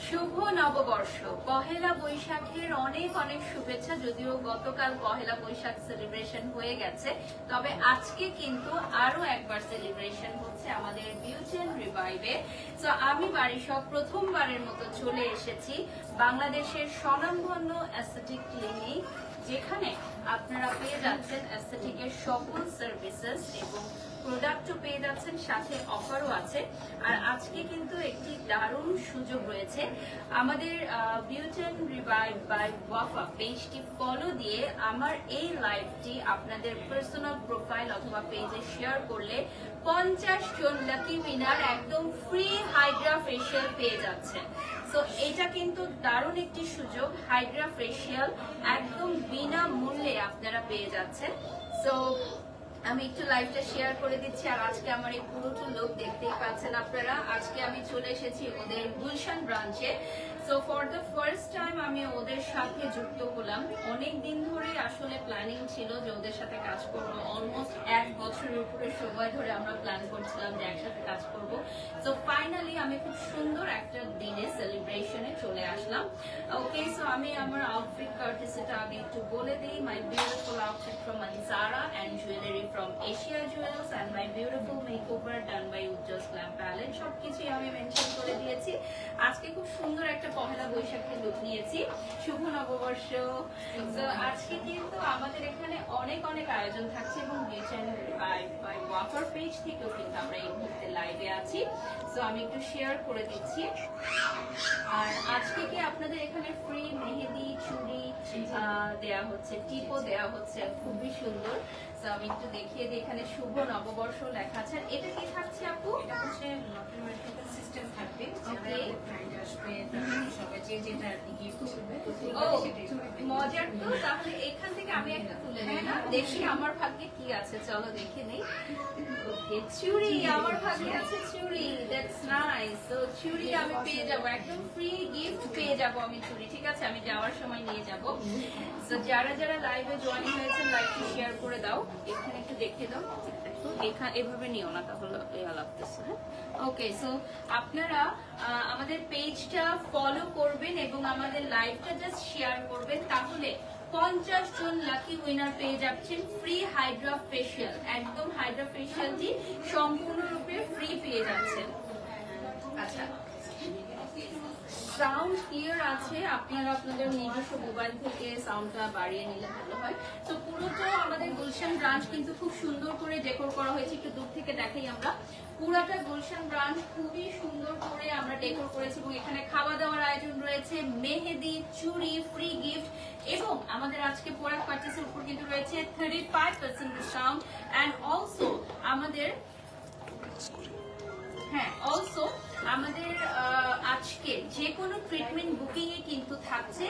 শুভ নববর্ষ, পহেলা বৈশাখের অনেক অনেক শুভেচ্ছা। যদিও গতকাল পহেলা বৈশাখ সেলিব্রেশন হয়ে গেছে, তবে আজকে কিন্তু আরো একবার সেলিব্রেশন হচ্ছে আমাদের বিউটি এন্ড রিভাইভে। তো আমি বাড়িসব প্রথমবারের মতো চলে এসেছি বাংলাদেশের স্বনামধন্য অ্যাস্থেটিক ক্লিনিক, যেখানে আপনারা পেয়ে যাচ্ছেন অ্যাস্থেটিকের সকল সার্ভিসেস এবং প্রোডাক্টও পেয়ে যাচ্ছেন, সাথে অফারও আছে। আর আজকে কিন্তু একটি দারুণ সুযোগ রয়েছে। আমাদের বিউটি এন্ড রিভাইভ বাই ওয়াফা পেজটি ফলো দিয়ে আমার এই লাইভটি আপনাদের পার্সোনাল প্রোফাইল অথবা পেজে শেয়ার করলে 50 জন লাকি উইনার একদম ফ্রি হাইড্রা ফেশিয়াল পেয়ে যাচ্ছে। সো এটা কিন্তু দারুণ একটি সুযোগ, হাইড্রা ফেশিয়াল একদম বিনামূল্যে আপনারা পেয়ে যাচ্ছেন। সো আমি একটু লাইভটা শেয়ার করে দিচ্ছি। আর আজকে আমার এই পুরোটা লোক দেখতেই পাচ্ছেন আপনারা। আজকে আমি চলে এসেছি ওদের গুলশান ব্রাঞ্চে। So for the first time আমি ওদের সাথে যুক্ত হলাম। অনেক দিন ধরে আসলে প্ল্যানিং ছিল যে ওদের সাথে কাজ করব। অলমোস্ট 1 বছরের উপরে সময় ধরে আমরা প্ল্যান করছিলাম যে একসাথে কাজ করব। সো ফাইনালি আমি খুব সুন্দর একটা দিনে সেলিব্রেশনে চলে আসলাম। ওকে, সো আমি আমার আউটফিট কার্টিসিটা আগে একটু বলে দিই। My beautiful outfit from Manzara and jewelry from Asia Jewels and my beautiful makeover done by Ujjal's Glam Palette. সবকিছুই আমি মেনশন করে দিয়েছি। আজকে খুব সুন্দর একটা পহেলা বৈশাখের লুক নিয়েছি। শুভ নববর্ষ। তো আজকে কিন্তু আমাদের এখানে অনেক অনেক আয়োজন থাকছে এবং beauty and revive by wafer page থেকেও কিন্তু আমরা এই মুহূর্তে লাইভে আছি। সো আমি একটু শেয়ার করে দিচ্ছি। আর আজকে কি আপনাদের এখানে ফ্রি মেহেদি, চুড়ি দেয়া হচ্ছে, টিপও দেয়া হচ্ছে, খুবই সুন্দর। তো আমি একটু দেখিয়ে দিই। এখানে শুভ নববর্ষ লেখা আছে। এটা কি থাকছে আপু? এটা হচ্ছে লটারি সিস্টেম থাকবে। ওকে, সবাই যে যেটা গিফট করবে মজার তো। তাহলে এখান থেকে আমি একটা তুলে নিই না, দেখি আমার ভাগ্যে কি আছে। চলো দেখে নেই। ওকে, চুড়ি আমার ভাগ্যে আছে, চুড়ি। That's nice. তো চুড়ি আমি পেয়ে যাব, একদম ফ্রি গিফট পেয়ে যাব আমি চুড়ি। ঠিক আছে, আমি যাওয়ার সময় নিয়ে যাব। তো যারা যারা লাইভে জয়েন হয়েছে লাইভটি শেয়ার করে দাও। এখানে একটু দেখে দাও। এখানে এভাবে নিও না, তাহলে লাগতেছে। হ্যাঁ, ওকে। সো আপনারা আমাদের পেজটা ফলো করবেন এবং আমাদের লাইভটা জাস্ট শেয়ার করবেন, তাহলে 50 জন লাকি উইনার পেয়ে যাচ্ছেন ফ্রি হাইড্রা ফেশিয়াল। একদম হাইড্রা ফেশিয়ালটি সম্পূর্ণরূপে ফ্রি পেয়ে যাচ্ছেন। আচ্ছা, সাউন্ড ক্লিয়ার আছে। আপনারা আপনাদের নিজস্ব মোবাইল থেকে সাউন্ডটা বাড়িয়ে নিলে ভালো হয়। তো পুরোটা আমাদের গুলশান ব্রাঞ্চ কিন্তু খুব সুন্দর করে ডেকোর করা হয়েছে। একটু দূর থেকে দেখাই আমরা। পুরাটা গুলশান ব্রাঞ্চ খুবই সুন্দর করে আমরা ডেকোর করেছি এবং এখানে খাওয়া দাওয়ার আয়োজন রয়েছে, মেহেদি, চুড়ি, ফ্রি গিফট এবং আমাদের আজকে প্রোডাক্ট পারচেসের উপর কিন্তু রয়েছে 35% ডিসকাউন্ট। অ্যান্ড অলসো আমাদের আমাদের আজকে যে কোনো ট্রিটমেন্ট বুকিং এ কিন্তু থাকছে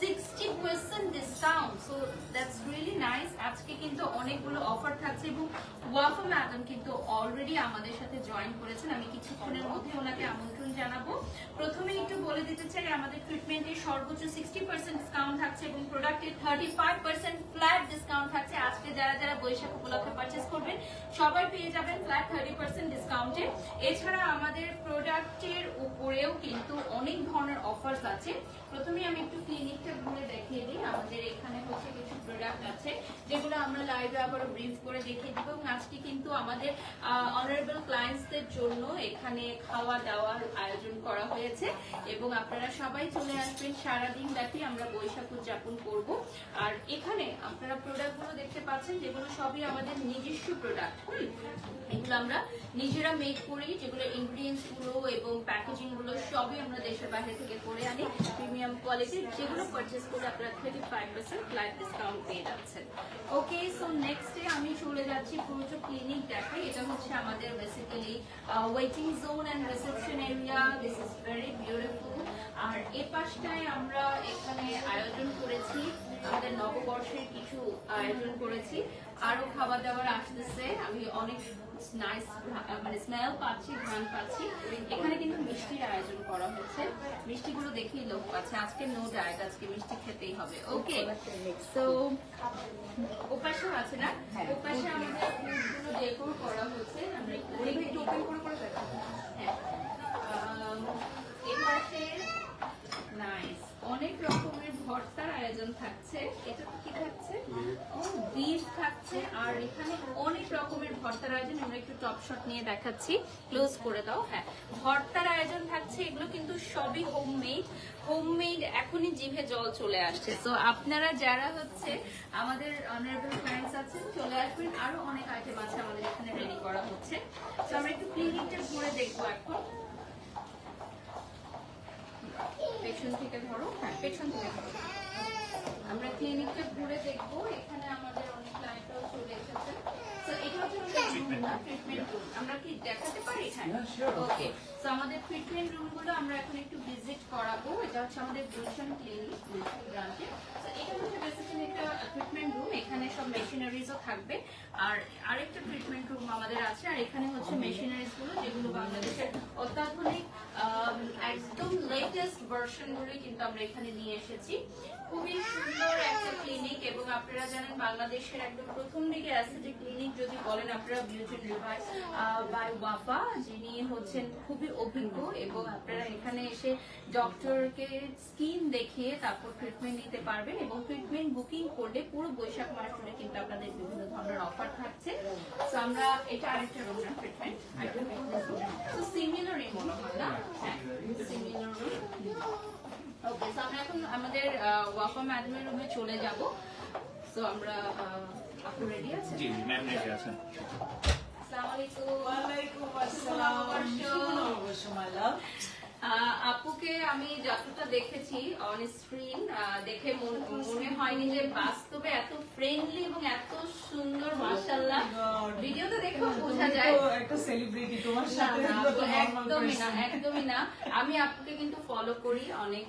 60% discount. So that's really nice. আজকে কিন্তু অনেকগুলো অফার থাকছে এবং ওয়াফা ম্যাডাম কিন্তু অলরেডি আমাদের সাথে জয়েন করেছেন। আমি কিছুক্ষণের মধ্যে ওনাকে আমন্ত্রণ জানাবো। প্রথমে একটু বলে দিতে চাই, আমাদের ট্রিটমেন্টে সর্বোচ্চ 60% ডিসকাউন্ট থাকছে এবং প্রোডাক্টের 35% ফ্ল্যাট ডিসকাউন্ট থাকছে। আজকে যারা যারা বৈশাখ উপলক্ষে পারচেস করবেন সবাই পেয়ে যাবেন ফ্ল্যাট 30% ডিসকাউন্টে। এছাড়া আমাদের প্রোডাক্টের উপরেও কিন্তু অনেক ধরনের অফার্স আছে। প্রথমে আমি একটু ক্লিনিকটা ঘুরে দেখিয়ে দিই। আমাদের এখানে হচ্ছে কিছু প্রোডাক্ট আছে যেগুলো আমরা লাইভে আবারও ব্রিফ করে দেখিয়ে দিব। এবং আজকে কিন্তু আমাদের অনারেবল ক্লায়েন্টসদের জন্য এখানে খাওয়া দাওয়ার আয়োজন করা হয়েছে এবং আপনারা সবাই চলে আসবেন। সারাদিন ব্যাপী আমরা বৈশাখ উদযাপন করব। আর এখানে আপনারা প্রোডাক্টগুলো দেখতে পাচ্ছেন, যেগুলো সবই আমাদের নিজস্ব প্রোডাক্ট। এগুলো আমরা নিজেরা মেক করি, যেগুলো ইনগ্রিডিয়েন্টস গুলো এবং প্যাকেজিং গুলো সবই আমরা দেশের বাইরে থেকে করে আনি, প্রিমিয়াম কোয়ালিটির, যেগুলো পারচেস করে আপনারা 35% ফ্ল্যাট ডিসকাউন্ট পেয়ে যাচ্ছেন। ওকে, সো নেক্সটে আমি চলে যাচ্ছি পুরো ক্লিনিক দেখাই। এটা হচ্ছে আমাদের basically waiting zone and reception area. This is very beautiful. আর এ পাশটায় আমরা এখানে আয়োজন করেছি, আমাদের নববর্ষের কিছু আয়োজন করেছি। আরো খাবার দাবার আসতেছে। আমি অনেক নাইস মানে স্মেল পাচ্ছি, ঘ্রাণ পাচ্ছি। এখানে কিন্তু মিষ্টির আয়োজন করা হয়েছে। মিষ্টিগুলো দেখেই লোক পাচ্ছে। আজকে নো ডায়েট, আজকে মিষ্টি খেতেই হবে। ওকে, সো ওপাশেও আছে না, ওপাশে আমাদের ফুডগুলো ডেকোর করা হয়েছে। আমরা একটু ওপেন করে দেখাবো। হ্যাঁ, এপাশে ভর্তার আয়োজন, আমরা একটু টপ শট নিয়ে দেখাচ্ছি, ক্লোজ করে দাও। হ্যাঁ, ভর্তার আয়োজন থাকছে, এগুলো কিন্তু সবই হোমমেড। এখনই জিভে জল চলে আসছে। তো আপনারা যারা হচ্ছে আমাদের অনারেবল ফ্রেন্ডস আছেন, চলে আসবেন। আরো অনেক আইটেম আছে আমাদের এখানে রেডি করা হচ্ছে। তো আমরা একটু ক্লিনিকটা ঘুরে দেখবো এখন। পেছন থেকে ধরো, হ্যাঁ পেছন থেকে ধরো। আমরা ক্লিনিকটা ঘুরে দেখবো। এখানে আমাদের অনেক ক্লায়েন্টরাও চলে এসেছে। তো এটা হচ্ছে ট্রিটমেন্ট রুম। আমরা কি দেখাতে পারি? হ্যাঁ, ওকে। তো আমাদের ট্রিটমেন্ট রুমগুলো আমরা এখন একটু ভিজিট করাবো। এটা হচ্ছে আমাদের গুলশান ক্লিনিক, গুলশান ব্রাঞ্চে। তো এটা হচ্ছে বেসিক্যালি একটা ট্রিটমেন্ট রুম। এখানে সব মেশিনারিজও থাকবে। আর আরেকটা ট্রিটমেন্ট রুম আমাদের আছে। আর এখানে হচ্ছে মেশিনারিজ গুলো যেগুলো বাংলাদেশের অত্যাধুনিক একদম লেটেস্ট ভার্সনগুলোই কিন্তু আমরা এখানে নিয়ে এসেছি। খুবই সুন্দর একটা ক্লিনিক, এবং আপনারা জানেন বাংলাদেশের একদম প্রথম দিকে আছে যে ক্লিনিক যদি বলেন আপনারা বিউটি রিভাইভ বাই ওয়াফা, যিনি হচ্ছেন খুবই অভিজ্ঞ, এবং আপনারা এখানে এসে ডক্টরকে স্কিন দেখিয়ে তারপর ট্রিটমেন্ট নিতে পারবেন। এবং ট্রিটমেন্ট বুকিং করলে পুরো বৈশাখ মাস জুড়ে কিন্তু আপনাদের বিভিন্ন ধরনের অফার থাকছে। তো আমরা এটা আরেকটা রুম না ট্রিটমেন্ট, তো সিমিলারই মনে হয় না? হ্যাঁ, সিমিলার রুম। ওকে, সো আমরা এখন আমাদের ওয়াফা ম্যাডামের রুমে চলে যাব। সো আমরা আপনি রেডি আছেন? জি ম্যাম রেডি আছেন। আসসালামু আলাইকুম। ওয়ালাইকুম আসসালাম। নববর্ষ। মাই লাভ। আপুকে আমি যতটা দেখেছি অন স্ক্রিন, দেখে মনে হয়নি যে বাস্তবে এত ফ্রেন্ডলি এবং এত সুন্দর। মাশাআল্লাহ, ভিডিওতে দেখেও বোঝা যায় একটা সেলিব্রিটি তোমার না, সাথে। না, আপু, একদমই না। আমি আপুকে কিন্তু ফলো করি অনেক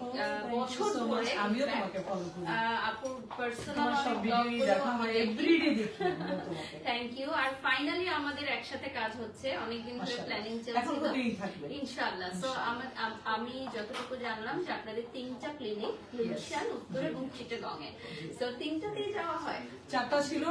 বছর ধরে। আমিও তোমাকে ফলো করি। আপুর পার্সোনাল তোমার সব ভিডিওই দেখা হয়, এভরিডে দেখি আমরা তোমাকে। Thank you. আর ফাইনালি আমাদের একসাথে কাজ হচ্ছে, অনেকদিন ধরে মাশাআল্লাহ। প্ল্যানিং এখন চলছিল, হতেই থাকবে ইনশাআল্লাহ। সো আমি যতটুকু জানলাম যে আপনাদের 3টা ক্লিনিক, গুলশান, উত্তর এবং চিটাগং-এ। সো 3টাতেই যাওয়া হয়। 4টা ছিল,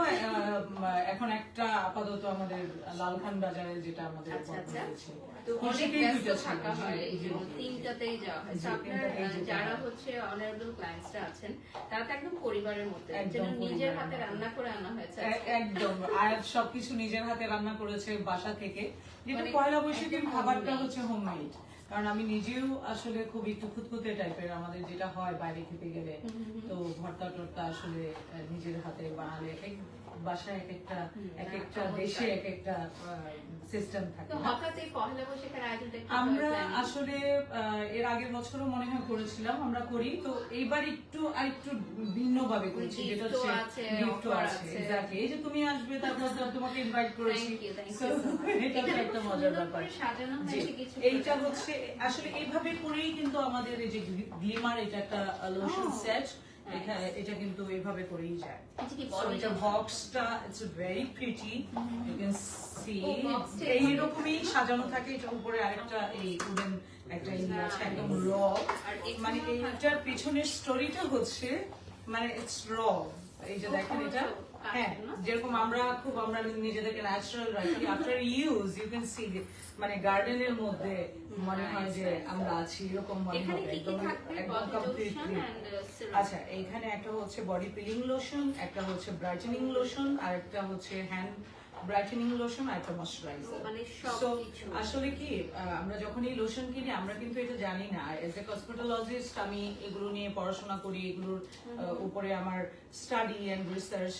এখন একটা আপাতত আমাদের লালখান বাজারে, যেটা আমাদের আচ্ছা, আচ্ছা। রয়েছে। তো অনেক খুশিতেই ব্যস্ত দুটো ছিল, থাকা হয়, জি, জি। এবং 3টাতেই যাওয়া হয়। জি, So আপনার 3টাতেই যেতে যারা হয়। হচ্ছে অনারেবল ক্লায়েন্টসরা আছেন, তারা তো একদম পরিবারের মধ্যে, একদম যেন নিজের পরিবারের হাতে মতো। রান্না করে আনা হয়েছে। একদম আয়াত সবকিছু নিজের হাতে রান্না করেছে বাসা থেকে, যেটা মানে পয়লা বৈশাখের একদম খাবারটা homemade। হচ্ছে হোমমেড। কারণ আমি নিজেও আসলে খুব একটু খুঁতখুঁতে টাইপের, আমাদের যেটা হয় বাইরে খেতে গেলে, তো ভর্তা টর্তা আসলে নিজের হাতে বানালে এক বাসায় এক একটা দেশে এক একটা সিস্টেম থাকে। তো হঠাৎ এই পহেলা বৈশাখের আয়োজনটা কি আমরা planning? আসলে এর আগের বছরও মনে হয় করেছিলাম, আমরা করি তো এইবার আরেকটু ভিন্ন ভাবে করছি, যেটা হচ্ছে Gift-ও আছে, গিফটও offer আছে। আছে। এক্স্যাক্টলি, এই যে তুমি আসবে, তারপর তো তোমাকে ইনভাইট করেছি। Thank you So, so much। এটা তো এখানে একটা খুব মজার সুন্দর ব্যাপার। করে সাজানো জি, হয়েছে কিছু এইটা product। হচ্ছে আসলে এইভাবে করেই কিন্তু আমাদের এই যে গ্লিমার, এটা একটা লোশন Oh, সেট, nice। এটা কিন্তু এইভাবে করেই যায়। এটা কি So, body এটা lotion? বক্সটা it's very pretty, you can see Oh, box টা এইরকমই সাজানো থাকে। এটার উপরে আরেকটা এই উডেন একটা ইয়ে আছে, একদম র। আর এখানেও মানে এইটার পিছনের স্টোরিটা হচ্ছে, মানে ইটস র। এই যে দেখেন এটা, হ্যাঁ, যেরকম আমরা নিজেদেরকে ন্যাচারাল রাখি, after use you can see, মানে গার্ডেনের মধ্যে মনে হয় যে আমরা আছি, এরকম মনে এখানে হবে কি কি একদম থাকবে? একদম Body completely. lotion and serum। আচ্ছা, এইখানে একটা হচ্ছে বডি পিলিং লোশন, একটা হচ্ছে ব্রাইটেনিং লোশন, আর একটা হচ্ছে হ্যান্ড ব্রাইটেনিং লোশন, আর একটা ময়শ্চারাইজার। মানে So, সবকিছু। আসলে কি আমরা যখন এই লোশন কিনি, আমরা কিন্তু এটা জানি না। এজ এ কসমেটোলজিস্ট আমি এগুলো নিয়ে পড়াশোনা করি, এগুলোর উপরে আমার স্টাডি এন্ড রিসার্চ।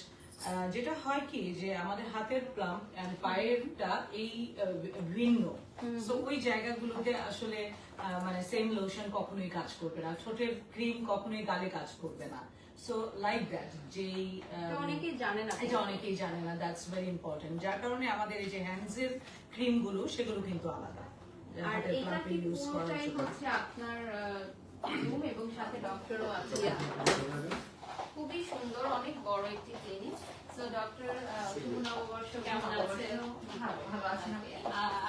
যেটা হয় কি, যে আমাদের হাতের প্লাম এন্ড পায়েরটা এই ভিন্ন, সো ওই জায়গাগুলোতে আসলে মানে সেম লোশন কখনোই কাজ করবে না, ঠোঁটের ক্রিম কখনোই গালে কাজ করবে না। সো লাইক দ্যাট, যেই এটা অনেকেই জানে না। এটা অনেকেই জানে না, দ্যাটস ভেরি ইম্পর্টেন্ট। যার কারণে আমাদের এই যে হ্যান্ডসের ক্রিম গুলো, সেগুলো কিন্তু আলাদা। আর হাতের এটা প্লাম্পে কি ইউজ করার পুরোটাই জন্য। হচ্ছে আপনার রুম, এবং সাথে ডক্টরও আছে। খুবই সুন্দর, অনেক বড় একটি ক্লিনিক। সো ডক্টর, শুভ নববর্ষ, কেমন আছেন? ভালো আছেন?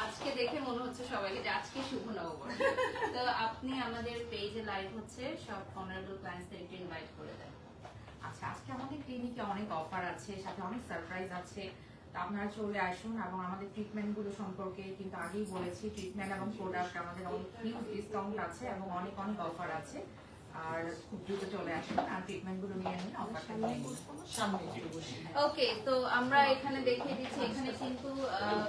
আজকে দেখে মনে হচ্ছে সবাইকে যে আজকে শুভ নববর্ষ। তো আপনি আমাদের পেজে লাইভ হচ্ছে, সব অনারেবল ক্লায়েন্টসদের একটু ইনভাইট করে দেন। আচ্ছা, আজকে আমাদের ক্লিনিকে অনেক অফার আছে, সাথে অনেক সারপ্রাইজ আছে। তো আপনারা চলে আসুন, এবং আমাদের ট্রিটমেন্ট গুলো সম্পর্কে কিন্তু আগেই বলেছি, ট্রিটমেন্ট এবং প্রোডাক্ট আমাদের অনেক হিউজ ডিসকাউন্ট আছে এবং অনেক অফার আছে। আর খুব দ্রুত চলে আসুন আর ট্রিটমেন্টগুলো নিয়ে নিন অফারটা নিয়ে নিন। সামনে একটু বসি। ওকে, তো আমরা এখানে দেখিয়ে দিচ্ছি, এখানে কিন্তু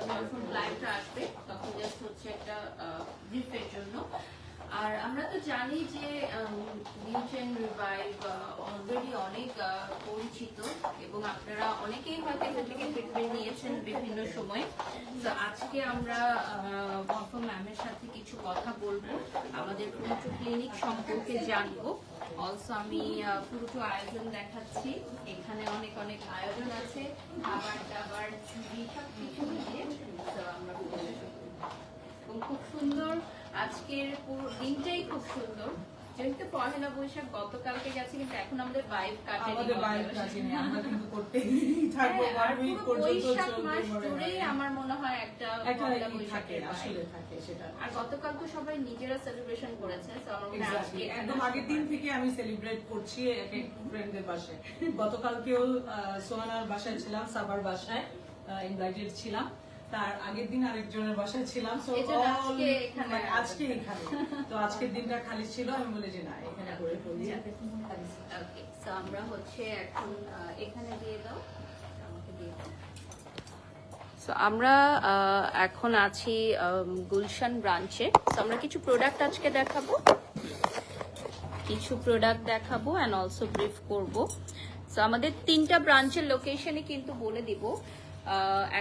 যখন লাইভটা আসবে তখন জাস্ট হচ্ছে একটা ব্রিফের জন্য। আর আমরা তো জানি যে বিউচেন রিভাইভ অলরেডি অনেক পরিচিত এবং আপনারা অনেকেই হয়তো এখান থেকে ট্রিটমেন্ট নিয়েছেন বিভিন্ন সময়। তো আজকে আমরা মরফম ম্যামের সাথে কিছু কথা বলবো, আমাদের পুরো ক্লিনিক সম্পর্কে জানবো। অলসো আমি পুরোটো আয়োজন দেখাচ্ছি, এখানে অনেক অনেক আয়োজন আছে, খাবার দাবার চুরি সবকিছু মিলিয়ে। তো আমরা এবং খুব সুন্দর, আজকের পুরো দিনটাই খুব সুন্দর। যেহেতু পহেলা বৈশাখ গতকালকে গেছে, কিন্তু এখন আমাদের বাইক আমাদের বাইক কাটেনি। কাটেনি, আমরা কিন্তু করতেই থাকবো। হ্যাঁ, আর 1 উইক পুরো পর্যন্ত বৈশাখ চলবে মাস মনে জুড়েই হয়। আমার মনে হয় একটা একটা পহেলা ই থাকে, বৈশাখের আসলে vibe। থাকে সেটা। আর গতকাল তো সবাই নিজেরা সেলিব্রেশন করেছে, তো আমার মনে হয় আজকে Exactly, এখানে একদম আগের দিন থেকে আমি সেলিব্রেট করছি এক এক ফ্রেন্ডদের বাসায়। গতকালকেও সোহানার বাসায় ছিলাম, সাবার বাসায় ইনভাইটেড ছিলাম, তার আগের দিন আরেকজনের বাসায় ছিলাম। So এজন্য all- আজকে এখানে মানে আজকে এখানে। তো আজকের দিনটা খালি ছিল, আমি বলি যে না এখানে করে ফেলি। ওকে, সো আমরা হচ্ছে এখন এখানে দিয়ে দাও, আমাকে দিয়ে দাও। সো আমরা এখন আছি গুলশান ব্রাঞ্চে। সো আমরা কিছু প্রোডাক্ট আজকে দেখাবো, অ্যান্ড অলসো ব্রিফ করব। সো আমাদের 3টা ব্রাঞ্চের লোকেশনই কিন্তু বলে দিব।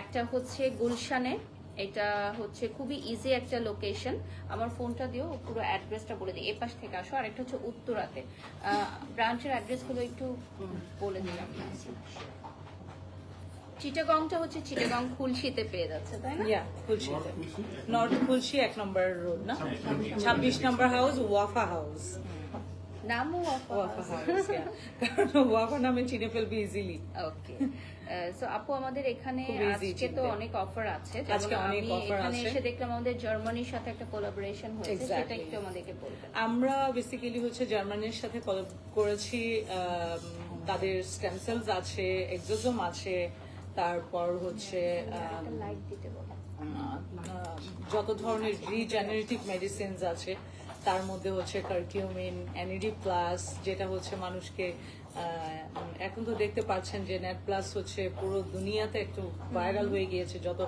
একটা হচ্ছে গুলশানে, এটা হচ্ছে খুবই ইজি একটা লোকেশন। আমার ফোনটা দিও, পুরো অ্যাড্রেসটা বলে দিই, এপাশ থেকে আসো। আর একটা হচ্ছে উত্তরাতে। ব্রাঞ্চের অ্যাড্রেসগুলো একটু বলে দিলাম। চিটাগংটা হচ্ছে চিটাগং খুলশিতে পেয়ে যাচ্ছে, তাই না? ইয়া, খুলশিতে, নর্থ খুলশি 1 নম্বর রোড না, 26 নম্বর হাউস, ওয়াফা হাউস। নামও ওয়াফা হাউস, কারণ ওয়াফা নামে চিনে ফেলবি ইজিলি। ওকে। সো আপু, আমাদের এখানে খুব easy আজকে তো চিনতে। অনেক অফার আছে। আজকে যেমন অনেক আমি offer এখানে আছে। এসে দেখলাম আমাদের জার্মানির সাথে একটা কোলাবোরেশন হয়েছে, সেটা Exactly. একটু আমাদেরকে বলবেন। আমরা বেসিক্যালি হচ্ছে জার্মানির সাথে কলাব করেছি। তাদের স্টেম সেলস আছে, এক্সোজোম আছে, তারপর হচ্ছে একটা লাইক দিতে বলো। যত ধরনের রিজেনারেটিভ মেডিসিনস আছে, তার মধ্যে হচ্ছে কারকিউমিন, এনইডি প্লাস, যেটা হচ্ছে মানুষকে এখন তো দেখতে পাচ্ছেন যে নেট প্লাস হচ্ছে পুরো দুনিয়াতে একটু ভাইরাল হয়ে গিয়েছে। যত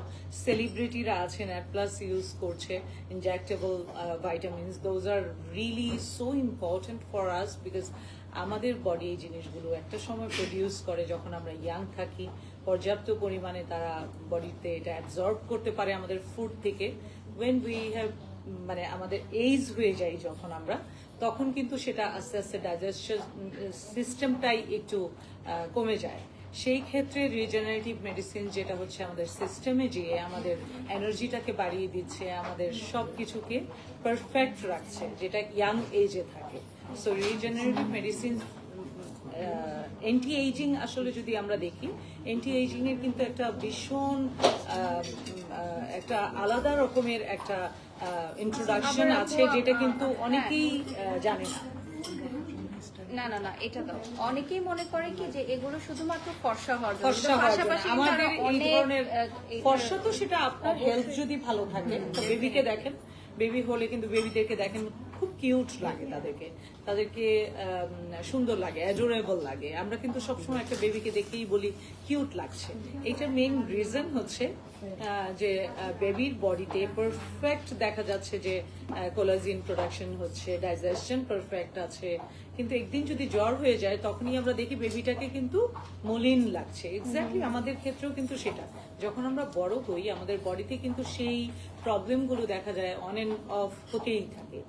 সেলিব্রিটিরা আছে নেট প্লাস ইউজ করছে, injectable vitamins, those are really so important for us, because আমাদের বডি এই জিনিসগুলো একটা সময় প্রডিউস করে যখন আমরা ইয়াং থাকি, পর্যাপ্ত পরিমাণে তারা বডিতে এটা অ্যাবজর্ব করতে পারে আমাদের ফুড থেকে। ওয়েন উই হ্যাভ মানে আমাদের এইজ হয়ে যায় যখন আমরা, তখন কিন্তু সেটা আস্তে আস্তে ডাইজেশন সিস্টেমটাই একটু কমে যায়। সেই ক্ষেত্রে রিজেনারেটিভ মেডিসিন যেটা হচ্ছে আমাদের সিস্টেমে যেয়ে আমাদের এনার্জিটাকে বাড়িয়ে দিচ্ছে, আমাদের সব কিছুকে পারফেক্ট রাখছে, যেটা ইয়াং এজে থাকে। So regenerative medicine, anti ageing আসলে যদি আমরা দেখি, অ্যান্টি এইজিং এর কিন্তু একটা ভীষণ একটা আলাদা রকমের একটা ইন্ট্রোডাকশন আছে, যেটা কিন্তু অনেকেই জানে না। না না না, এটা দাও। অনেকেই মনে করে কি যে এগুলো শুধুমাত্র ফর্সা হওয়ার জন্য, ফর্সা কিন্তু হওয়ার জন্য। পাশাপাশি কিন্তু আমাদের আরো এই অনেক, ধরনের এই ফর্সা তো সেটা আপনার হেলথ যদি ভালো থাকে, বেবিকে দেখেন, বেবি হলে কিন্তু বেবিদেরকে দেখেন খুব কিউট লাগে, তাদেরকে সুন্দর লাগে, অ্যাডোরেবল লাগে। আমরা কিন্তু সবসময় একটা বেবিকে দেখেই বলি কিউট লাগছে। এটার মেইন রিজন হচ্ছে যে বেবির বডিতে পারফেক্ট দেখা যাচ্ছে যে কোলাজিন প্রোডাকশন হচ্ছে, ডাইজেশন পারফেক্ট আছে, কিন্তু একদিন যদি জ্বর হয়ে যায় তখনই আমরা দেখি বেবিটাকে কিন্তু মলিন লাগছে। এক্স্যাক্টলি আমাদের ক্ষেত্রেও কিন্তু সেটা, যখন আমরা বড় হই আমাদের বডিতে কিন্তু সেই প্রবলেমগুলো দেখা যায়, অন এন্ড অফ হতেই থাকে।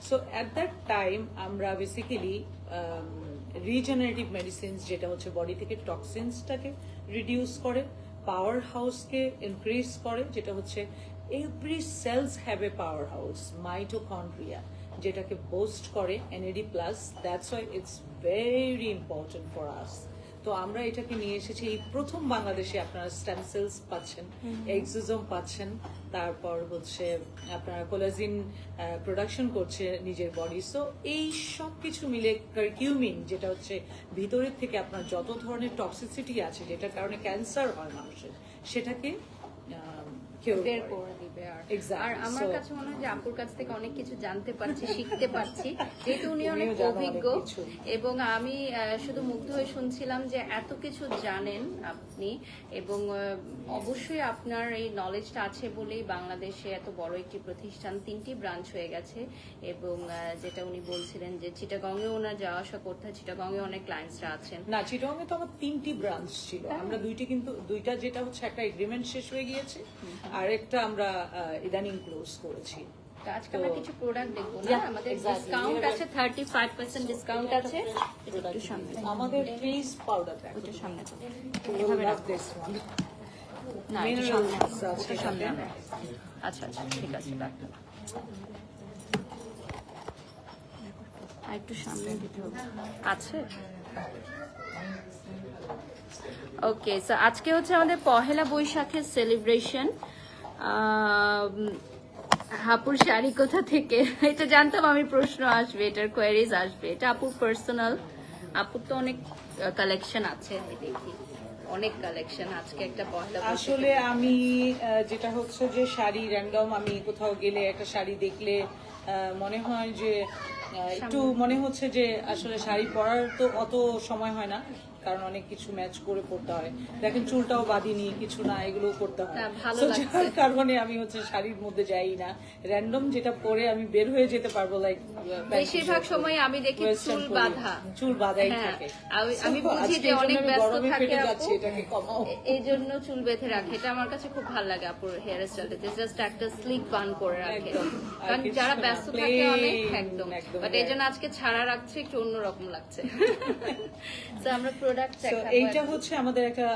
সো অ্যাট দ্যাট টাইম আমরা বেসিক্যালি রিজেনারেটিভ মেডিসিনস, যেটা হচ্ছে বডি থেকে টক্সিনসটাকে রিডিউস করে, পাওয়ার হাউসকে ইনক্রিজ করে, যেটা হচ্ছে every cells have a power house, mitochondria, যেটাকে বোস্ট করে NAD plus. That's why it's very important for us. তো আমরা এটাকে নিয়ে এসেছি, এই প্রথম বাংলাদেশে আপনারা স্টেম সেলস পাচ্ছেন, এক্সোজোম পাচ্ছেন, তারপর হচ্ছে আপনারা কোলাজিন প্রোডাকশন করছে নিজের বডি। সো এই সব কিছু মিলে কারকিউমিন, যেটা হচ্ছে ভিতরের থেকে আপনার যত ধরনের টক্সিসিটি আছে, যেটার কারণে ক্যান্সার হয় মানুষের, সেটাকে কেউ বের করে। করে দিবে আর Exactly. আর আমার So- কাছে মনে হয় যে আপুর কাছ থেকে অনেক কিছু জানতে পারছি শিখতে পারছি যেহেতু উনি অনেক তুমিও জানো অনেক অভিজ্ঞ কিছু। এবং আমি শুধু মুগ্ধ হয়ে শুনছিলাম যে এত কিছু জানেন আপনি এবং অবশ্যই আপনার এই নলেজটা আছে বলেই বাংলাদেশে এত বড় একটি প্রতিষ্ঠান 3টি ব্রাঞ্চ হয়ে গেছে এবং যেটা উনি বলছিলেন যে চিটাগংয়ে ওনার যাওয়া আসা করতে হয় চিটাগংয়ে অনেক ক্লায়েন্টসরা আছেন না চিটাগং এ তো আমার 3টি ব্রাঞ্চ ছিল, আমরা দুইটা যেটা হচ্ছে একটা এগ্রিমেন্ট শেষ হয়ে গিয়েছে আর একটা আমরা ইদানিং ক্লোজ করেছি। তো আজকে আমরা কিছু প্রোডাক্ট দেখবো না Yeah, আমাদের exactly. ডিসকাউন্ট আছে 35% ডিসকাউন্ট আছে একটু সামনে আমাদের ফেস পাউডার ওটা সামনে তো। এভাবে রাখ দিস ওয়ান না এটা Minerals সামনে আছে ওটা সামনে এটাতে। আনো। আচ্ছা আচ্ছা ঠিক আছে ডাক্তার আর একটু সামনে দিতে হবে আছে ওকে সো আজকে হচ্ছে আমাদের পহেলা বৈশাখের সেলিব্রেশন আপুর শাড়ি কোথা থেকে এটা জানতাম আমি প্রশ্ন আসবে এটার কোয়ারিজ আসবে এটা আপুর পার্সোনাল আপুর তো অনেক কালেকশন আছে আমি দেখি অনেক কালেকশন আজকে একটা পহেলা বৈশাখের- আসলে আমি যেটা হচ্ছে যে শাড়ি র্যান্ডম আমি কোথাও গেলে একটা শাড়ি দেখলে মনে হয় যে একটু মনে হচ্ছে যে আসলে শাড়ি পরার তো অত সময় হয় না কারণ অনেক কিছু ম্যাচ করে পড়তে হয়, দেখেন চুলটাও বাঁধিনি কিছু না, এগুলো করতে হয়। না, ভালো So, লাগছে। যার কারণে আমি হচ্ছে শাড়ির মধ্যে যাই না, র্যান্ডম যেটা পরে আমি বের হয়ে যেতে পারবো লাইক বেশিরভাগ সময় আমি দেখি চুল বাঁধা চুল বাঁধাই হ্যাঁ, থাকে। আমি So, বুঝি আজকে যে এই জন্য অনেক আমি ব্যস্ত গরমে থাকে ফেটে আপু যাচ্ছি, এটাকে কমাও। এই জন্য চুল বেঁধে রাখে এটা আমার কাছে খুব ভালো লাগে আপুর হেয়ার স্টাইলটা জাস্ট একটা স্লিক বান করে রাখে একদম। আর কারণ কিছু যারা না, ব্যস্ত থাকে অনেক plain, একদম একদম, বাট এই জন্য আজকে ছাড়া রাখছে একটু অন্যরকম লাগছে তো আমরা প্রোডাক্ট So, এইটা হচ্ছে আমাদের একটা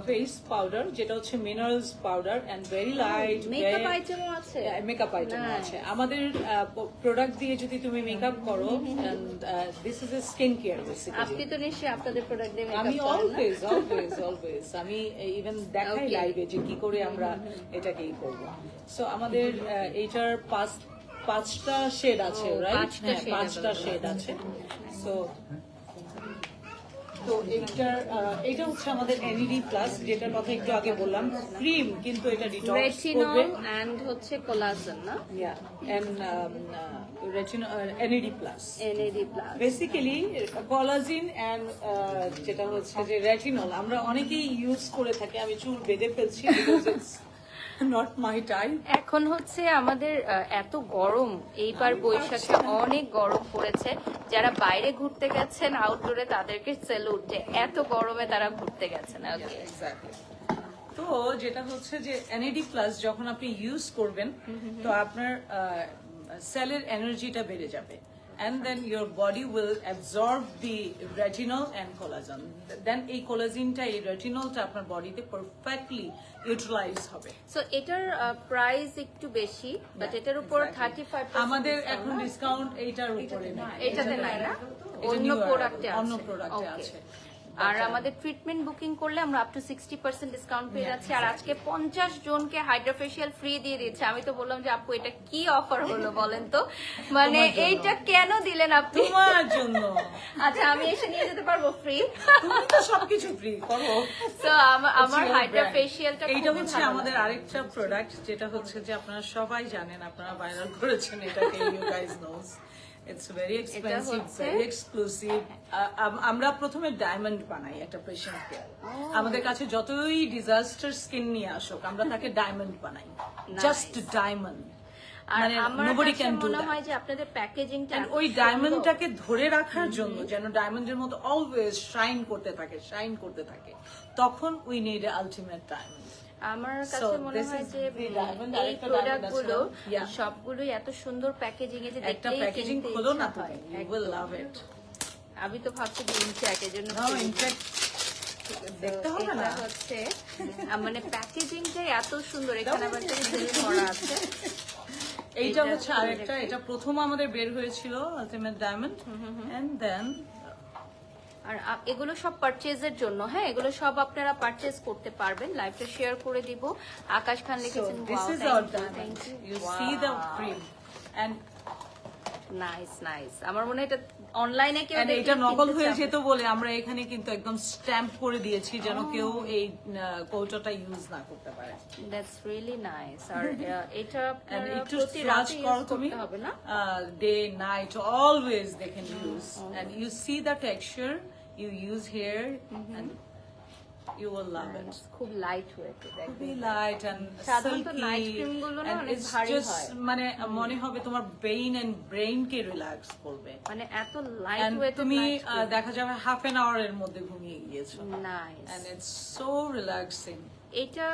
ফেস পাউডার যেটা হচ্ছে minerals powder and very light makeup আইটেমও আছে মেকআপ আইটেম Nice. আছে আমাদের প্রোডাক্ট দিয়ে যদি তুমি মেকআপ করো this is a skin care basically. আপনি তো নিশ্চয়ই আপনাদের প্রোডাক্ট দিয়ে আমি মেকআপ করেন না অলওয়েজ আমি ইভেন দেখাই Okay. লাইভে যে কি করে আমরা এটাকে ই করব। সো আমাদের এইটার পাঁচটা শেড আছে রাইট, পাঁচটা shade পাঁচটা available শেড আছে। সো তো এটা হচ্ছে আমাদের এনইডি প্লাস যেটার কথা একটু আগে বললাম, ক্রিম কিন্তু এটা ডিটক্স রেটিনল করবে। এন্ড হচ্ছে কোলাজেন না NED plus NAD plus basically collagen and যেটা হচ্ছে যে রেটিনল আমরা অনেকেই ইউজ করে থাকি, আমি চুল বেঁধে ফেলছি নট মাই টাইম। এখন হচ্ছে আমাদের এত গরম এইবার বৈশাখে অনেক গরম পড়েছে যারা বাইরে ঘুরতে গেছেন আউটডোরে তাদেরকে স্যালুট যে এত গরমে তারা ঘুরতে গেছেন Okay. Exactly. তো যেটা হচ্ছে যে এনএডি প্লাস যখন আপনি ইউজ করবেন তো আপনার সেলের এনার্জিটা বেড়ে যাবে and then your body will absorb the retinol and collagen, then এই কোলাজেনটা এই রেটিনলটা আপনার বডিতে পারফেক্টলি ইউটিলাইজ হবে। সো এটার প্রাইস একটু বেশি বাট এটার উপর 35% আমাদের এখন ডিসকাউন্ট এইটার উপরে নেই, এটাতে নাই না এটা অন্য new প্রোডাক্টে আছে অন্য প্রোডাক্টে Okay. আছে। আর আমাদের ট্রিটমেন্ট বুকিং করলে আমরা আপ টু 60% ডিসকাউন্ট পেয়ে যাচ্ছি আর আজকে 50 জনকে হাইড্রোফেশিয়াল ফ্রি দিয়ে দিচ্ছে। আমি তো বললাম যে আপু এটা কি অফার হলো বলেন তো, মানে তোমার জন্য। এইটা কেন দিলেন আপনি? তোমার জন্য আচ্ছা আমি এসে নিয়ে যেতে পারবো ফ্রি? তুমি তো সবকিছু ফ্রি করো। তো আমার হাইড্রোফেশিয়ালটা এইটা হচ্ছে আমাদের আরেকটা প্রোডাক্ট যেটা হচ্ছে যে আপনারা সবাই জানেন, আপনারা ভাইরাল করেছেন এটাকে, you guys knows it's very expensive, হচ্ছে- ভেরি এক্সক্লুসিভ। আমরা প্রথমে ডায়মন্ড বানাই একটা পেশেন্টকে, আমাদের কাছে যতই ডিজাস্টার স্কিন নিয়ে আসুক আমরা তাকে ডায়মন্ড বানাই, জাস্ট ডায়মন্ড। আর মানে আমার nobody কাছে can do মনে that. হয় যে আপনাদের প্যাকেজিংটা And ওই ডায়মন্ডটাকে ধরে রাখার জন্য যেন ডায়মন্ডের মতো অলওয়েজ শাইন করতে থাকে তখন উই নিড আলটিমেট ডায়মন্ড। আমার So, কাছে মনে this হয় is যে the diamond, এই আরেকটা প্রোডাক্ট diamond গুলো আছে। Yeah. সবগুলোই এত সুন্দর প্যাকেজিং এ যে একটা দেখলেই প্যাকেজিং কিনতে খোলো না ইচ্ছা তুমি, হয়। ইউ উইল লাভ ইট। আমি তো ভাবছি গ্রিন চ্যাক এর জন্য নাও ইনফ্যাক্ট দেখতে হবে না, এটা হচ্ছে মানে প্যাকেজিংটাই এত সুন্দর, এখানে আবার তেল করা আছে। এইটা এটা হচ্ছে আরেকটা, এটা প্রথম আমাদের বের হয়েছিল আলটিমেট ডায়মন্ড এন্ড দেন আর এগুলো সব পারচেজের জন্য, হ্যাঁ এগুলো সব আপনারা পারচেজ করতে পারবেন। লাইভটা শেয়ার করে দিব। আকাশ খান so লিখেছেন this wow, is thank our you, diamond, thank you. you Wow. see the cream and nice nice. আমার মনে হয় এটা অনলাইনে কেউ And দেখলে এটা নকল কিনতে হয়ে চাবে। যেত বলে আমরা এখানে কিন্তু একদম স্ট্যাম্প করে দিয়েছি যেন কেউ এই কৌটাটা ইউজ না করতে পারে। That's really nice. আর এটা And আপনারা একটু প্রতি swatch রাতে করো ইউজ তুমি করতে হবে না? Day night always they can use and you see the texture you use here and you will love it. খুব লাইট ওয়েট খুবই লাইট এন্ড সাধারণত সিল্কি night cream গুলো না and অনেক it's ভারী just হয়। মানে মনে হবে তোমার ব্রেইন কে রিল্যাক্স করবে। মানে এত লাইট And ওয়েট তুমি দেখা যাবে হাফ এন আওয়ার এর মধ্যে ঘুমিয়ে গিয়েছো nice. and it's so relaxing. এটা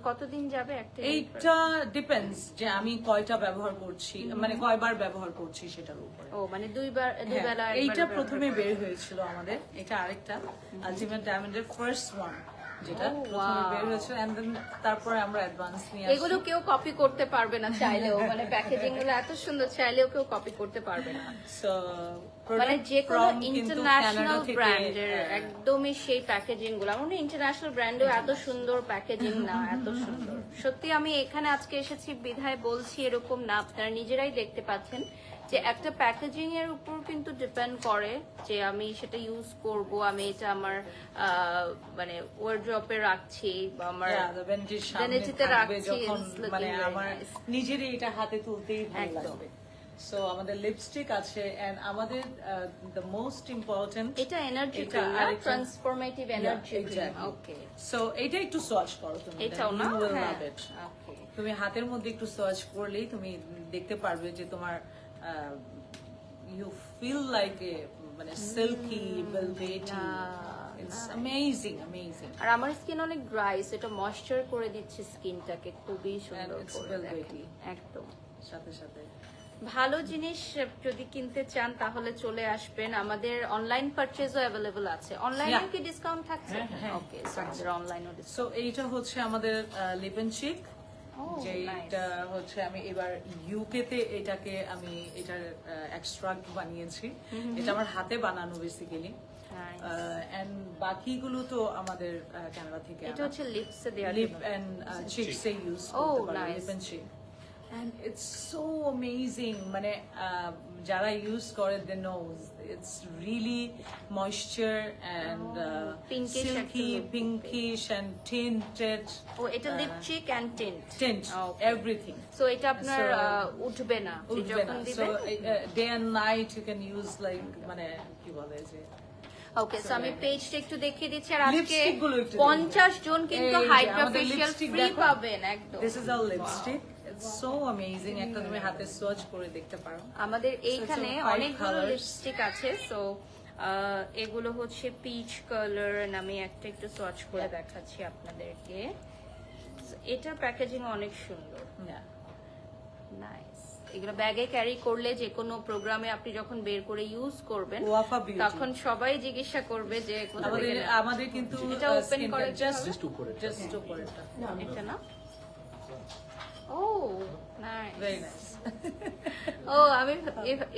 কতদিন যাবে একটা? এইটা ডিপেন্ডস যে আমি কয়টা ব্যবহার করছি মানে কয়বার ব্যবহার করছি সেটার উপরে। ও মানে দুইবার দুবেলা হ্যাঁ, একবার এইটা ব্যবহার প্রথমে করা। বের হয়েছিল আমাদের, এটা আরেকটা আলটিমেট ডায়মন্ডের ফার্স্ট ওয়ান যেটা Oh, প্রথমে wow. বের হয়েছিল and then তারপরে আমরা অ্যাডভান্স নিয়ে এগুলো আসি। কেউ কপি করতে পারবে না চাইলেও, মানে প্যাকেজিং গুলো এত সুন্দর, চাইলেও কেউ কপি করতে পারবে না। So, মানে product যে কোনো from কিন্তু ইন্টারন্যাশনাল Canada থেকে, ব্র্যান্ডের একদমই সেই প্যাকেজিং গুলো, আমার ইন্টারন্যাশনাল ব্র্যান্ডেও এত সুন্দর প্যাকেজিং না, এত সুন্দর। সত্যি আমি এখানে আজকে এসেছি বিধায় বলছি এরকম না, আপনারা নিজেরাই দেখতে পাচ্ছেন যে একটা প্যাকেজিং এর উপর কিন্তু ডিপেন্ড করে যে আমি সেটা ইউজ করব, আমি এটা আমার মানে ওয়ারড্রপে রাখছি বা আমার Yeah, the vanity সামনে vanity-তে থাকবে রাখছি, যখন it's looking মানে very আমার nice. নিজেরই এটা হাতে তুলতেই ভালো একদম। লাগবে। সো আমাদের লিপস্টিক আছে and আমাদের দ্য মোস্ট ইম্পর্টেন্ট এটা এনার্জি এটা ক্রিম না, আরেকটা- ট্রান্সফরমেটিভ এনার্জি ক্রিম। exactly. ওকে, সো এটা একটু সোয়াচ করো তুমি, এটাও then না? you will হ্যাঁ, love it. ওকে। তুমি হাতের মধ্যে একটু সোয়াচ করলেই তুমি দেখতে পারবে যে তোমার ইউ ফিল লাইক এ মানে silky velvety, it's amazing amazing. আর আমার স্কিন অনেক ড্রাই, সেটা ময়েশ্চার করে দিচ্ছে স্কিনটাকে খুবই সুন্দর it's করে velvety. দেখেন। একদম সাথে সাথে ভালো জিনিস যদি কিনতে চান তাহলে চলে আসবেন, আমাদের অনলাইন পারচেজও অ্যাভেলেবল আছে। অনলাইনে Yeah. কি ডিসকাউন্ট থাকছে? হ্যাঁ। ওকে, সো আমাদের অনলাইনও সো এইটা হচ্ছে আমাদের লিপ এন্ড চিক, Oh, যেটা হচ্ছে আমি এবার ইউকে তে এটাকে আমি এটার এক্সট্রাক্ট বানিয়েছি, এটা আমার হাতে বানানো বেসিক্যালি, এন্ড বাকিগুলো তো আমাদের কানাডা থেকে এটা হচ্ছে লিপসে দেওয়ার লিপ জন্য। এন্ড চিকস এ ইউজ Oh, করতে পারো, nice. Lip and cheek and it's so amazing মানে যারা ইউজ করে they knows it's really moisture and Pinkish silky একটা look pinkish and tinted ও এটা lipstick and tint. tint Okay. everything সো এটা আপনার So, উঠবে না, আপনি উঠবে যখন না। So, দিবেন। day and night you can use like মানে কি বলে যে ওকে, সো আমি পেজটা একটু দেখিয়ে দিচ্ছি। আর আজকে Lipstick গুলো একটু 50 জন কিন্তু এই যে হাইড্রা আমাদের ফেশিয়াল lipstick ফ্রি দেখো। পাবেন একদম। this is our lipstick, it's so amazing, একটা তুমি হাতে সোয়াচ করে দেখতে পারো। আমাদের এইখানে it's a 5 অনেকগুলো colors. লিপস্টিক আছে। সো এগুলো হচ্ছে পিচ কালার, আমি একটা একটু সোয়াচ করে দেখাচ্ছি আপনাদেরকে। So, এটার প্যাকেজিং অনেক সুন্দর, Yeah. নাইস। এগুলো ব্যাগে ক্যারি করলে যে কোনো প্রোগ্রামে আপনি যখন বের করে ইউজ করবেন ওয়াফা বিউটি তখন সবাই জিজ্ঞাসা করবে যে কোথা থেকে নেন। আমাদের কিন্তু এটা open করে কি জাস্ট হবে? জাস্ট উপরেটা এটা না? Oh nice, very nice. ও আমি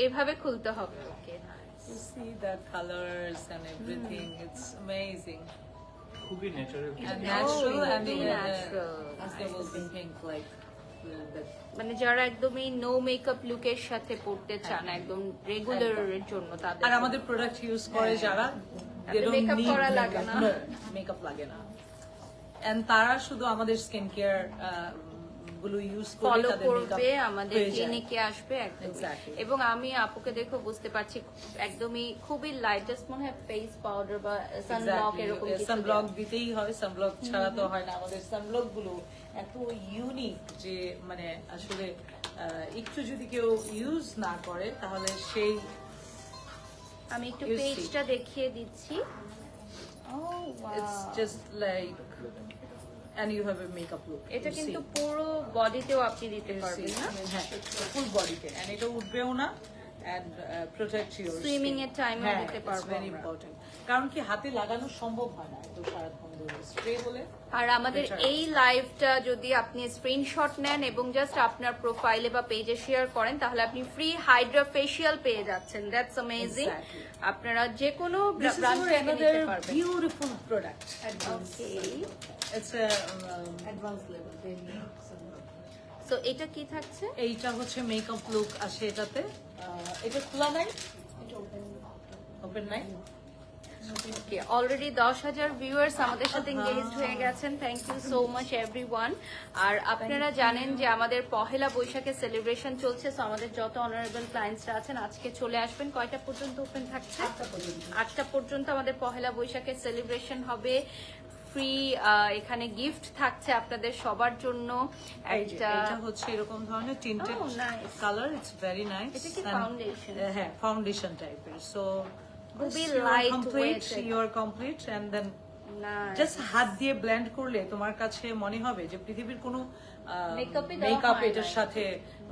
এভাবে খুলতে হবে। Okay, nice. You see the colors and everything, it's amazing খুবই natural and natural Oh, and very natural. they will be pink like the মানে যারা একদমই নো মেকআপ লুকের সাথে পড়তে চান একদম রেগুলারের জন্য তাদের আর আমাদের প্রোডাক্ট ইউজ করে যারা তাদের makeup করা লাগে না। মেকআপ লাগে না এন্ড তারা শুধু আমাদের স্কিন কেয়ার গুলো ইউজ করে ফলো তাদের মেকআপ করবে, আমাদের ক্লিনিকে আসবে একদম। Exactly. এবং আমি আপুকে দেখো বুঝতে পারছি একদমই খুবই লাইট, জাস্ট মনে হয় ফেস পাউডার বা সানব্লক এরকম কিছু সানব্লক দিতেই হয়, সানব্লক ছাড়া তো হয় না। আমাদের সানব্লক গুলো এত ইউনিক যে মানে আসলে একটু যদি কেউ ইউজ না করে তাহলে সেই আমি একটু You see. পেজটা দেখিয়ে দিচ্ছি। ও it's just like and you have a makeup look, এটা you কিন্তু see. পুরো বডিতেও আপনি দিতে You পারবেন see, না? হ্যাঁ ফুল বডিতে এন্ড এটা উঠবেও না and protect your Swimming skin. এর time এও হ্যাঁ, দিতে it's পারবো very আমরা। important কারণ কি হাতে লাগানো সম্ভব হয় না তো সারাক্ষণ ধরে স্প্রে হলে আর আমাদের Better. এই লাইভটা যদি আপনি স্ক্রিনশট নেন এবং জাস্ট আপনার প্রোফাইলে বা পেজে শেয়ার করেন তাহলে আপনি ফ্রি হাইড্রা ফেশিয়াল পেয়ে যাচ্ছেন। That's amazing. Exactly. আপনারা যে কোনো this is ব্রাঞ্চ our থেকে নিতে another পারবেন। beautiful product. Okay, It's a advanced level. They need some. So এটা কি থাকছে? এইটা হচ্ছে মেকআপ লুক আসে এটাতে। এটা খোলা নাই, ওপেন নাই। ওকে, অলরেডি 10,000 ভিউয়ার্স আমাদের সাথে এনগেজড হয়ে গেছেন। Thank you so much everyone. আর আপনারা জানেন যে আমাদের পহেলা বৈশাখের সেলিব্রেশন চলছে, সো আমাদের যত অনারেবল ক্লায়েন্টসরা আছেন আজকে চলে আসবেন। কয়টা পর্যন্ত ওপেন থাকছে? 8টা পর্যন্ত আমাদের পহেলা বৈশাখের সেলিব্রেশন হবে। ফ্রি এখানে গিফট থাকছে আপনাদের সবার জন্য। একটা এটা হচ্ছে এরকম ধরনের tinted Oh, nice. Colour, it's very nice. এটা কি foundation? হ্যাঁ, ফাউন্ডেশন টাইপের। সো খুবই light complete, weighted. You are complete and then Nice. Just হাত দিয়ে ব্লেন্ড করলে তোমার কাছে মনে হবে যে পৃথিবীর কোনো Makeup-ই দেওয়া মেকআপ হয় এটার না। সাথে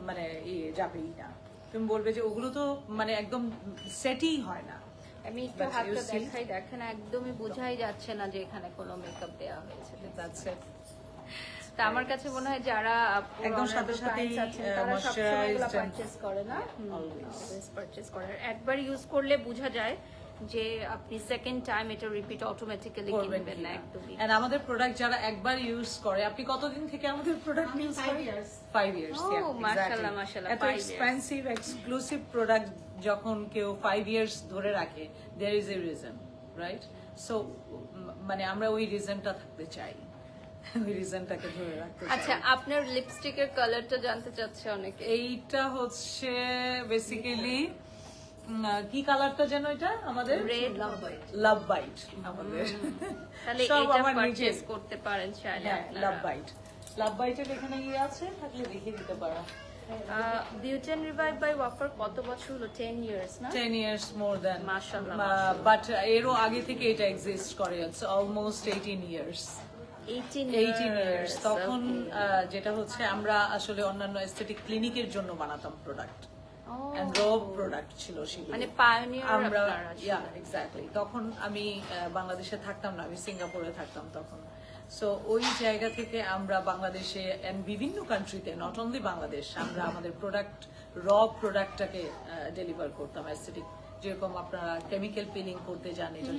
মানে যাবেই না। তুমি বলবে যে ওগুলো তো মানে একদম সেটই হয় না। আমি একটু But you হাতটা see? দেখাই, দেখেন একদমই বোঝাই যাচ্ছে না যে এখানে কোনো মেকআপ দেওয়া হয়েছে। That's it. তা আমার কাছে মনে হয় যারা একদম সাথে সাথেই, moisturized and- পারচেজ করে না, Always. পারচেজ করে। একবার ইউজ করলে বোঝা যায় যে আপনি সেকেন্ড টাইম এটা রিপিট অটোমেটিক্যালি করবেন কিনবেন না কিনা। একদমই। And আমাদের প্রোডাক্ট যারা একবার ইউজ করে, আপনি কতদিন থেকে আমাদের প্রোডাক্ট আমি ইউজ 5 করেন? years. 5 years, Oh, yeah, মাশাআল্লাহ, exactly. মাশাআল্লাহ, এত 5 years. এক্সপেন্সিভ এক্সক্লুসিভ প্রোডাক্ট যখন কেউ 5 ইয়ার্স ধরে রাখে, there is a reason, right? So মানে আমরা ওই রিজনটা থাকতে চাই, ওই রিজনটাকে ধরে রাখতে চাই। আচ্ছা, আপনার লিপস্টিকের কালারটা জানতে চাচ্ছে অনেকে। এইটা হচ্ছে বেসিক্যালি কি কালারটা যেন এটা আমাদের রেড লাভ বাইট আমাদের। তাহলে সব এটা আমার পারচেজ নিজের। করতে পারেন চাইলে হ্যাঁ, আপনারা। Love bite. লাভ বাইটের এখানে ইয়ে আছে, থাকলে দেখিয়ে দিতে পারো। Beauty and revive by wafer কত বছর হলো? 10 ইয়ার্স না? 10 years more than, মাশাআল্লাহ, বাট এরও আগে থেকে এটা এক্সিস্ট করে, ইটস অলমোস্ট 18 years। 18 years তখন যেটা হচ্ছে আমরা আসলে অন্যান্য এস্থেটিক ক্লিনিকের জন্য বানাতাম প্রোডাক্ট, এন্ড র প্রোডাক্ট ছিল সেগুলো। মানে পায়োনিয়ার আমরা আপনারা ছিলেন। এক্স্যাক্টলি। তখন আমি বাংলাদেশে থাকতাম না, আমি সিঙ্গাপুরে থাকতাম তখন। সো ওই জায়গা থেকে আমরা বাংলাদেশে এন্ড বিভিন্ন কান্ট্রিতে, নট অনলি বাংলাদেশ, আমরা আমাদের প্রোডাক্ট র প্রোডাক্টটাকে ডেলিভার করতাম। অ্যাস্থেটিক যেরকম আপনারা কেমিক্যাল পিলিং করতে জান, এটা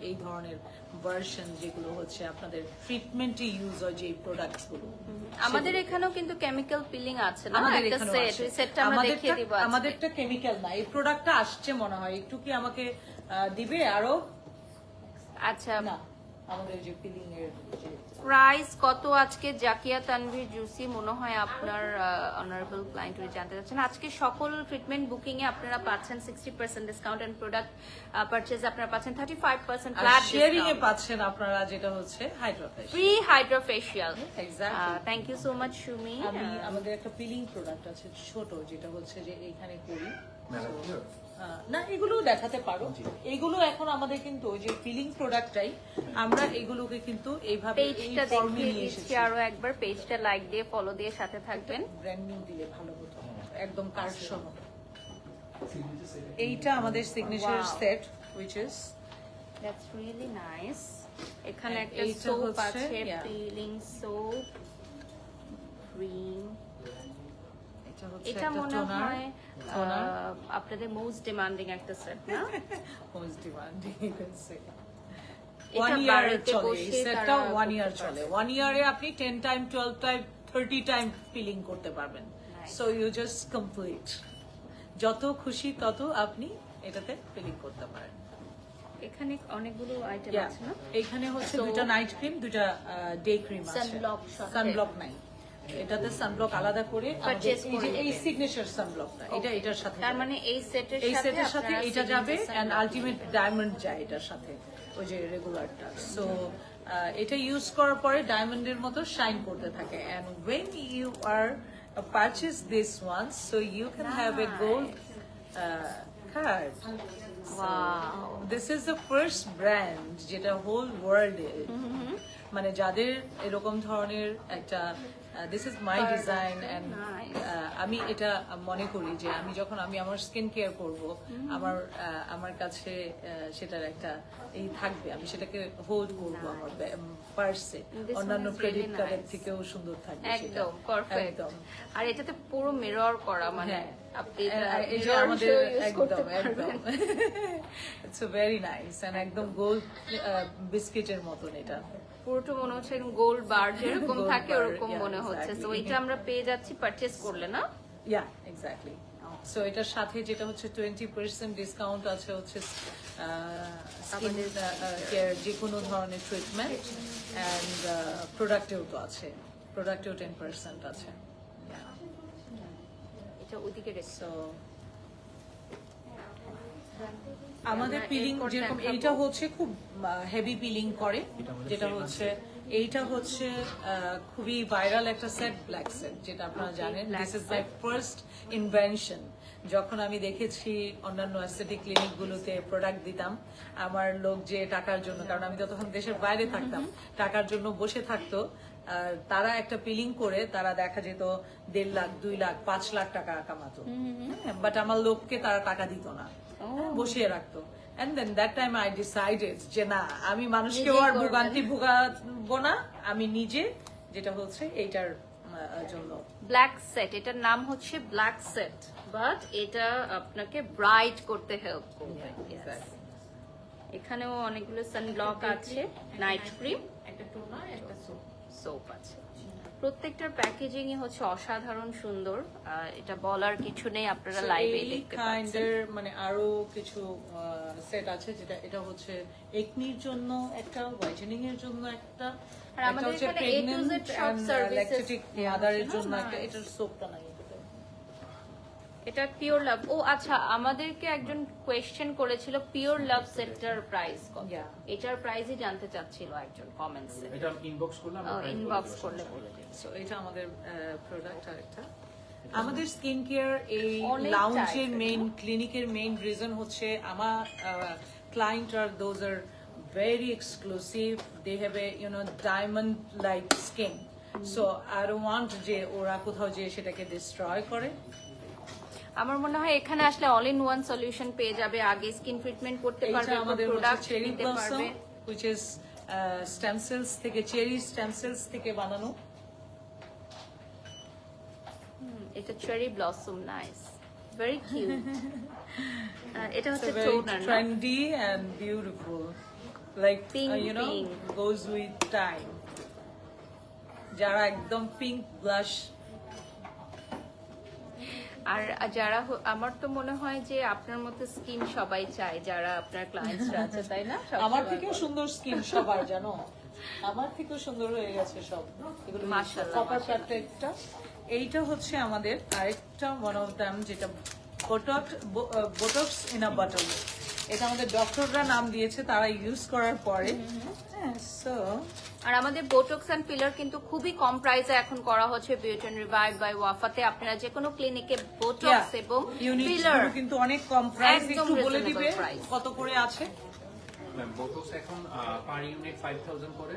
এই ধরনের ভার্সন যেগুলো হচ্ছে আপনাদের ট্রিটমেন্টে ইউজ হয় যে প্রোডাক্টস গুলো, আমাদের এখানেও কিন্তু কেমিক্যাল পিলিং আছে না, আমাদের একটা এখানেও সেট, আছে। ওই সেটটা আমরা দেখিয়ে দিব আজকে। আমাদেরটা কেমিক্যাল না, এই প্রোডাক্টটা আসছে মনে হয়। একটু কি আমাকে দিবে আরো? আচ্ছা, না, আমাদের যে পিলিং এর যে প্রাইস কত আজকে জাকিয়া তানভীর জুসি? মনে হয় আপনার অনারেবল ক্লায়েন্ট জানতে চাচ্ছেন। আজকে সকল ট্রিটমেন্ট বুকিং এ আপনারা পাচ্ছেন 60% ডিসকাউন্ট, এন্ড প্রোডাক্ট পারচেজ আপনারা পাচ্ছেন 35% ফ্ল্যাট শেয়ারিং এ ডিসকাউন্ট, পাচ্ছেন আপনারা, যেটা হচ্ছে hydrofacial. Free hydrofacial. Exactly. Thank you so much Sumi. আমাদের একটা পিলিং প্রোডাক্ট আছে ছোট, যেটা হচ্ছে যে এইখানে করি। না, এগুলো দেখাতে পারো। এগুলো এখন আমাদের কিন্তু ওই যে পিলিং প্রোডাক্টটাই আমরা এগুলোকে কিন্তু এইভাবে এই পেজটা ফর্মে দেখিয়ে নিয়ে দিচ্ছি এসেছি। আরো একবার, পেজটা লাইক দিয়ে ফলো দিয়ে সাথে থাকবেন। ব্র্যান্ড নিউ দিলে ভালো হতো, একদম কার্ড সহ। এইটা আমাদের signature Wow. Set, which is that's really nice. এখানে And একটা এইটা সোপ হচ্ছে, আছে, yeah. Peeling soap, cream. এটা হচ্ছে এটা একটা মনে টোনার। হয় আপনাদের মোস্ট ডিমান্ডিং একটা সেট না? Most demanding, you can say. এটা 1 ইয়ার বাড়িতে চলে এই বসে সেটটা, তারা 1 ইয়ার করতে চলে। পারবে। 1 ইয়ারে আপনি 10 টাইম, 12 টাইম, 30 টাইম পিলিং করতে পারবেন। Nice. So you just complete, যত খুশি তত আপনি এটাতে পিলিং করতে পারেন। এখানে অনেকগুলো আইটেম Yeah. আছে না? এইখানে হচ্ছে So- দুইটা নাইট ক্রিম, দুইটা ডে ক্রিম আছে। Sunblock সাথে। সানব্লক নাই, এটাতে সানব্লক আলাদা করে আমাদের Purchase এই যে করে এই নেবেন। সিগনেচার সানব্লক না, এটা Okay. এটার সাথে তার যাবে। মানে এই সেটের এই সেটের সাথে আপনারা এটা যাবে, signature and sunblock ultimate diamond যায় এটার সাথে, ওই যে রেগুলারটা। সো এটা ইউজ করার পরে ডায়মন্ডের মতো শাইন করতে থাকে। And when you are purchase this one, so you can have a gold card. Wow. This is the first brand যেটা হোল ওয়ার্ল্ডে, মানে যাদের এরকম ধরনের একটা this is my design, and Nice. আমি এটা মনে করি যে আমি যখন আমার স্কিন কেয়ার করব আমার কাছে সেটার একটা এই থাকবে, আমি সেটাকে হোল্ড করব আমার পার্সে, This অন্যান্য one is ক্রেডিট really কার্ডের nice. থেকেও সুন্দর থাকবে সেটা। একদম পারফেক্ট। একদম। আর এটাতে পুরো মিরর করা, মানে হ্যাঁ। আপনি এই যে mirror আমাদের হিসেবে use করতে একদম পারবেন। ইটস ভেরি নাইস এন্ড একদম গোল্ড বিস্কিটের মতন এটা। পুরোটা মনে হচ্ছে গোল্ড বার যেরকম Gold থাকে bar, ওরকম yeah, মনে হচ্ছে। exactly. তো এটা আমরা পেয়ে যাচ্ছি পারচেজ করলে না? ইয়া এক্স্যাক্টলি। সো এটার সাথে যেটা হচ্ছে 20% ডিসকাউন্ট আছে হচ্ছে স্কিন কেয়ার যে কোনো ধরনের ট্রিটমেন্ট অ্যান্ড প্রোডাক্টেও তো আছে, প্রোডাক্টেও 10% আছে। এটা ওদিকে রেখে সো আমাদের আমরা পিলিং এরপর যেরকম দেখাবো। এইটা হচ্ছে খুব হেভি পিলিং করে, এটা আমাদের যেটা famous হচ্ছে এইটা হচ্ছে খুবই ভাইরাল একটা সেট, ব্ল্যাক সেট, যেটা আপনারা জানেন। black this is my first invention. যখন আমি দেখেছি অন্যান্য অ্যাস্থেটিক ক্লিনিক গুলোতে প্রোডাক্ট দিতাম, আমার লোক যে টাকার জন্য, কারণ আমি তখন দেশের বাইরে থাকতাম, টাকার জন্য বসে থাকতো, আর তারা একটা পিলিং করে তারা দেখা যেত 1.5 লাখ 2 লাখ 5 লাখ টাকা কামাতো, বাট আমার লোককে তারা টাকা দিত না, বসিয়ে রাখতো। And then that time I decided যে না, আমি মানুষকেও নিজেই আর করবেন। ভোগান্তি ভোগাবো না, আমি নিজে যেটা হচ্ছে এইটার জন্য। ব্ল্যাক সেট, এটার নাম হচ্ছে ব্ল্যাক সেট, বাট এটা আপনাকে ব্রাইট করতে হেল্প করবে। Yes. এখানেও অনেকগুলো সানব্লক আছে, নাইট ক্রিম, একটা টোনার, একটা সোপ। সোপ আছে। প্রত্যেকটার প্যাকেজিংই হচ্ছে অসাধারণ সুন্দর। এটা বলার কিছু নেই, আপনারা So, লাইভে এই দেখতে kind পাচ্ছেন। এর মানে আরো কিছু সেট আছে, যেটা এটা হচ্ছে একনির জন্য একটা, হোয়াইটেনিং এর জন্য একটা, আর আমাদের এখানে A to Z সব services দেয়া মাদারের আছে, জন্য না? একটা, এটার সোপটা নাই। এটা পিওর লাভ। ও আচ্ছা, আমাদেরকে একজন কোয়েশ্চেন করেছিল পিওর লাভ সেটটার প্রাইস কত। Yeah. এটার প্রাইসই জানতে চাচ্ছিল একজন কমেন্টসে। এটা ইনবক্স করলে আমরা price বলে ইনবক্স দেব করলে সমস্যা বলে নেই। দিন। সো এটা আমাদের প্রোডাক্ট আরেকটা। আমাদের স্কিন কেয়ার এই অনেক লাউঞ্জের type-এর, মেইন, ক্লিনিকের মেইন রিজন হচ্ছে আমার ক্লায়েন্ট আর those are very exclusive, they have a diamond like skin, so I don't want যে ওরা কোথাও যে সেটাকে ডিস্ট্রয় করে। আমার মনে হয় এখানে আসলে অল ইন ওয়ান সলিউশন পেয়ে যাবে। আগে স্কিন ট্রিটমেন্ট করতে এইটা পারবে, আমাদের প্রোডাক্ট চেরি নিতে ব্লসম, পারবে। which is স্টেম সেলস থেকে, চেরি স্টেম সেলস থেকে বানানো। এটা cherry blossom, nice, very cute. এটা হচ্ছে It's very toner, trendy and beautiful, like Pink, pink. goes with time. যারা একদম পিঙ্ক ব্লাশ, আর যারা আমার তো মনে হয় যে আপনার মতো স্কিন সবাই চায়, যারা আপনার ক্লায়েন্টসরা আছে, তাই না? আমার থেকেও সুন্দর স্কিন সবার, জানো, আমার থেকেও সুন্দর হয়ে গেছে সব এগুলো। মাশাআল্লাহ, কপার মাশাআল্লাহ। প্যাকটা, এইটা হচ্ছে আমাদের আরেকটা ওয়ান অফ দ্যাম, যেটা বোটক্স ইন আ বটল। এটা আমাদের ডক্টররা নাম দিয়েছে তারা ইউজ করার পরে। হ্যাঁ, সো আর আমাদের বোটক্স এন্ড ফিলার কিন্তু খুবই কম প্রাইসে এখন করা হচ্ছে বিউটি এন্ড রিভাইভ বাই ওয়াফাতে। আপনারা যে কোনো ক্লিনিকে বোটক্স এবং ফিলার কিন্তু অনেক কম প্রাইস। একদম একটু বলে reasonable দিবে price। কত করে আছে? ম্যাম বোটক্স এখন পার ইউনিট 5000 করে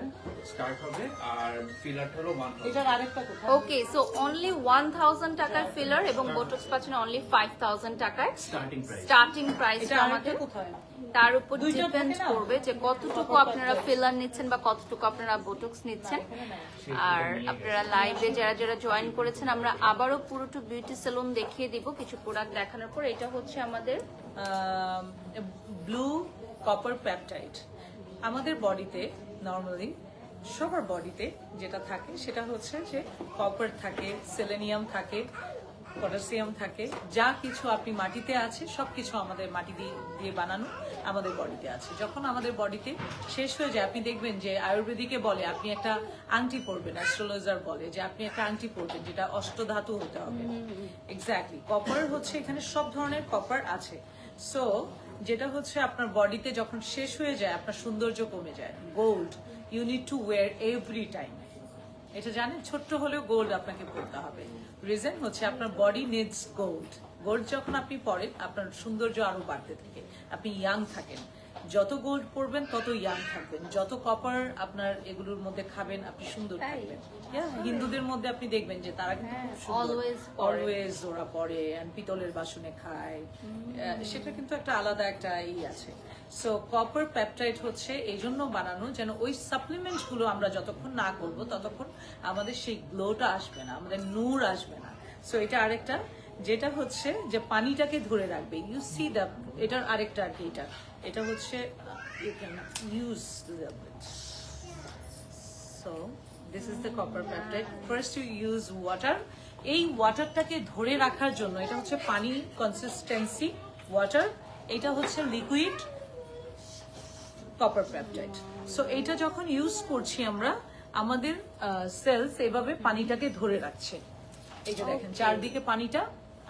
স্টার্ট হবে, আর ফিলার হলো 1000। এটার আরেকটা কোথায়? ওকে, সো অনলি 1000 টাকার ফিলার এবং বোটক্স পাচ্ছেন অনলি 5000 টাকায় স্টার্টিং প্রাইস। স্টার্টিং প্রাইস এটা আরেকটা আমাদের। কোথায়? তার উপর দুইটা ডিপেন্ড থাকে না? করবে যে কতটুকু আপনারা ফিলার নিচ্ছেন বা কতটুকু আপনারা বোটক্স নিচ্ছেন। আর আপনারা লাইভে যারা যারা জয়েন করেছেন, আমরা আবারও পুরোটা বিউটি সেলুন দেখিয়ে দিব কিছু প্রোডাক্ট দেখানোর পর। এটা হচ্ছে আমাদের ব্লু কপার পেপটাইড। আমাদের বডিতে নর্মালি সবার বডিতে যেটা থাকে সেটা হচ্ছে যে কপার থাকে, সেলেনিয়াম থাকে, পটাশিয়াম থাকে, যা কিছু আপনি মাটিতে আছে সবকিছু আমাদের মাটি দিয়ে বানানো আমাদের বডিতে আছে। যখন আমাদের বডিতে শেষ হয়ে যায়, আপনি দেখবেন যে আয়ুর্বেদিকে বলে আপনি একটা আংটি পরবেন, অ্যাস্ট্রোলজার বলে যে আপনি একটা আংটি পরবেন যেটা অষ্টধাতু হতে হবে। এক্স্যাক্টলি, কপার হচ্ছে এখানে সব ধরনের কপার আছে। সো যেটা হচ্ছে আপনার বডিতে যখন শেষ হয়ে যায় আপনার সৌন্দর্য কমে যায়। Gold you need to wear every time, এটা জানেন, ছোট্ট হলেও গোল্ড আপনাকে পরতে হবে। রিজন হচ্ছে আপনার বডি নিডস গোল্ড। গোল্ড যখন আপনি পরেন আপনার সৌন্দর্য আরো বাড়তে থাকে, আপনি ইয়াং থাকেন। যত গোল্ড পরবেন তত ইয়াং থাকবেন, যত কপার আপনার এগুলোর মধ্যে খাবেন আপনি সুন্দর তাই? থাকবেন। হিন্দুদের মধ্যে আপনি দেখবেন যে তারা কিন্তু হ্যাঁ, খুব সুন্দর always পরে। অলওয়েজ ওরা পরে and পিতলের বাসনে খায়, সেটা কিন্তু একটা আলাদা একটা আছে। সো কপার পেপটাইড হচ্ছে এই জন্য বানানো যেন ওই সাপ্লিমেন্ট গুলো আমরা যতক্ষণ না করব ততক্ষণ আমাদের সেই গ্লোটা আসবে না, আমাদের নূর আসবে না। সো এটা আরেকটা যেটা হচ্ছে যে পানিটাকে ধরে রাখবে। ইউ সি দ্য, এটার আরেকটা আর কি, এটা হচ্ছে you can use so this is the copper peptide. First you use water. এই ওয়াটারটাকে ধরে রাখার জন্য এটা হচ্ছে পানি কনসিস্টেন্সি ওয়াটার, এটা হচ্ছে লিকুইড কপার পেপটাইড। সো এটা যখন ইউজ করছি আমরা, আমাদের সেলস এভাবে পানিটাকে ধরে রাখছে। এই যে দেখেন চারদিকে পানিটা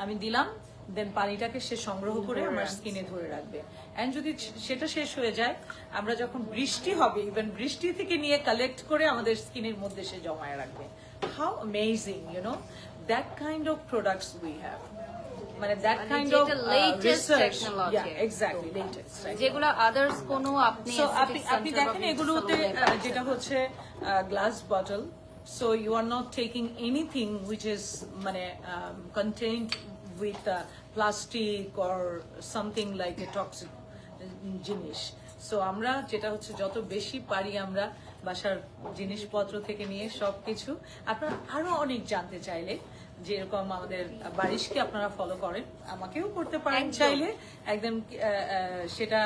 আমি দিলাম, দেন পানিটাকে সে সংগ্রহ করে আমার স্কিনে ধরে রাখবে। এন্ড যদি সেটা শেষ হয়ে যায়, আমরা যখন বৃষ্টি হবে, ইভেন বৃষ্টি থেকে নিয়ে কালেক্ট করে আমাদের স্কিনের মধ্যে সে জমায় রাখবে। How amazing, you know, that kind of products we have, মানে দ্যাট মানে কাইন্ড অফ যেটা latest research, technology। Exactly latest. যেগুলো আদার্স কোনো আপনি So aesthetic আপনি center বা দেখেন beauty এগুলোতে salon এ পাচ্ছেন যেটা না। হচ্ছে glass bottle, so you are not taking anything which is মানে contained with plastic or something like a toxic জিনিস। সো আমরা যেটা হচ্ছে যত বেশি পারি আমরা বাসার জিনিসপত্র থেকে নিয়ে সবকিছু। আপনারা আরো অনেক জানতে চাইলে যেরকম আমাদের বারিশকে আপনারা ফলো করেন, আমাকেও করতে পারেন একদম। চাইলে একদম। সেটা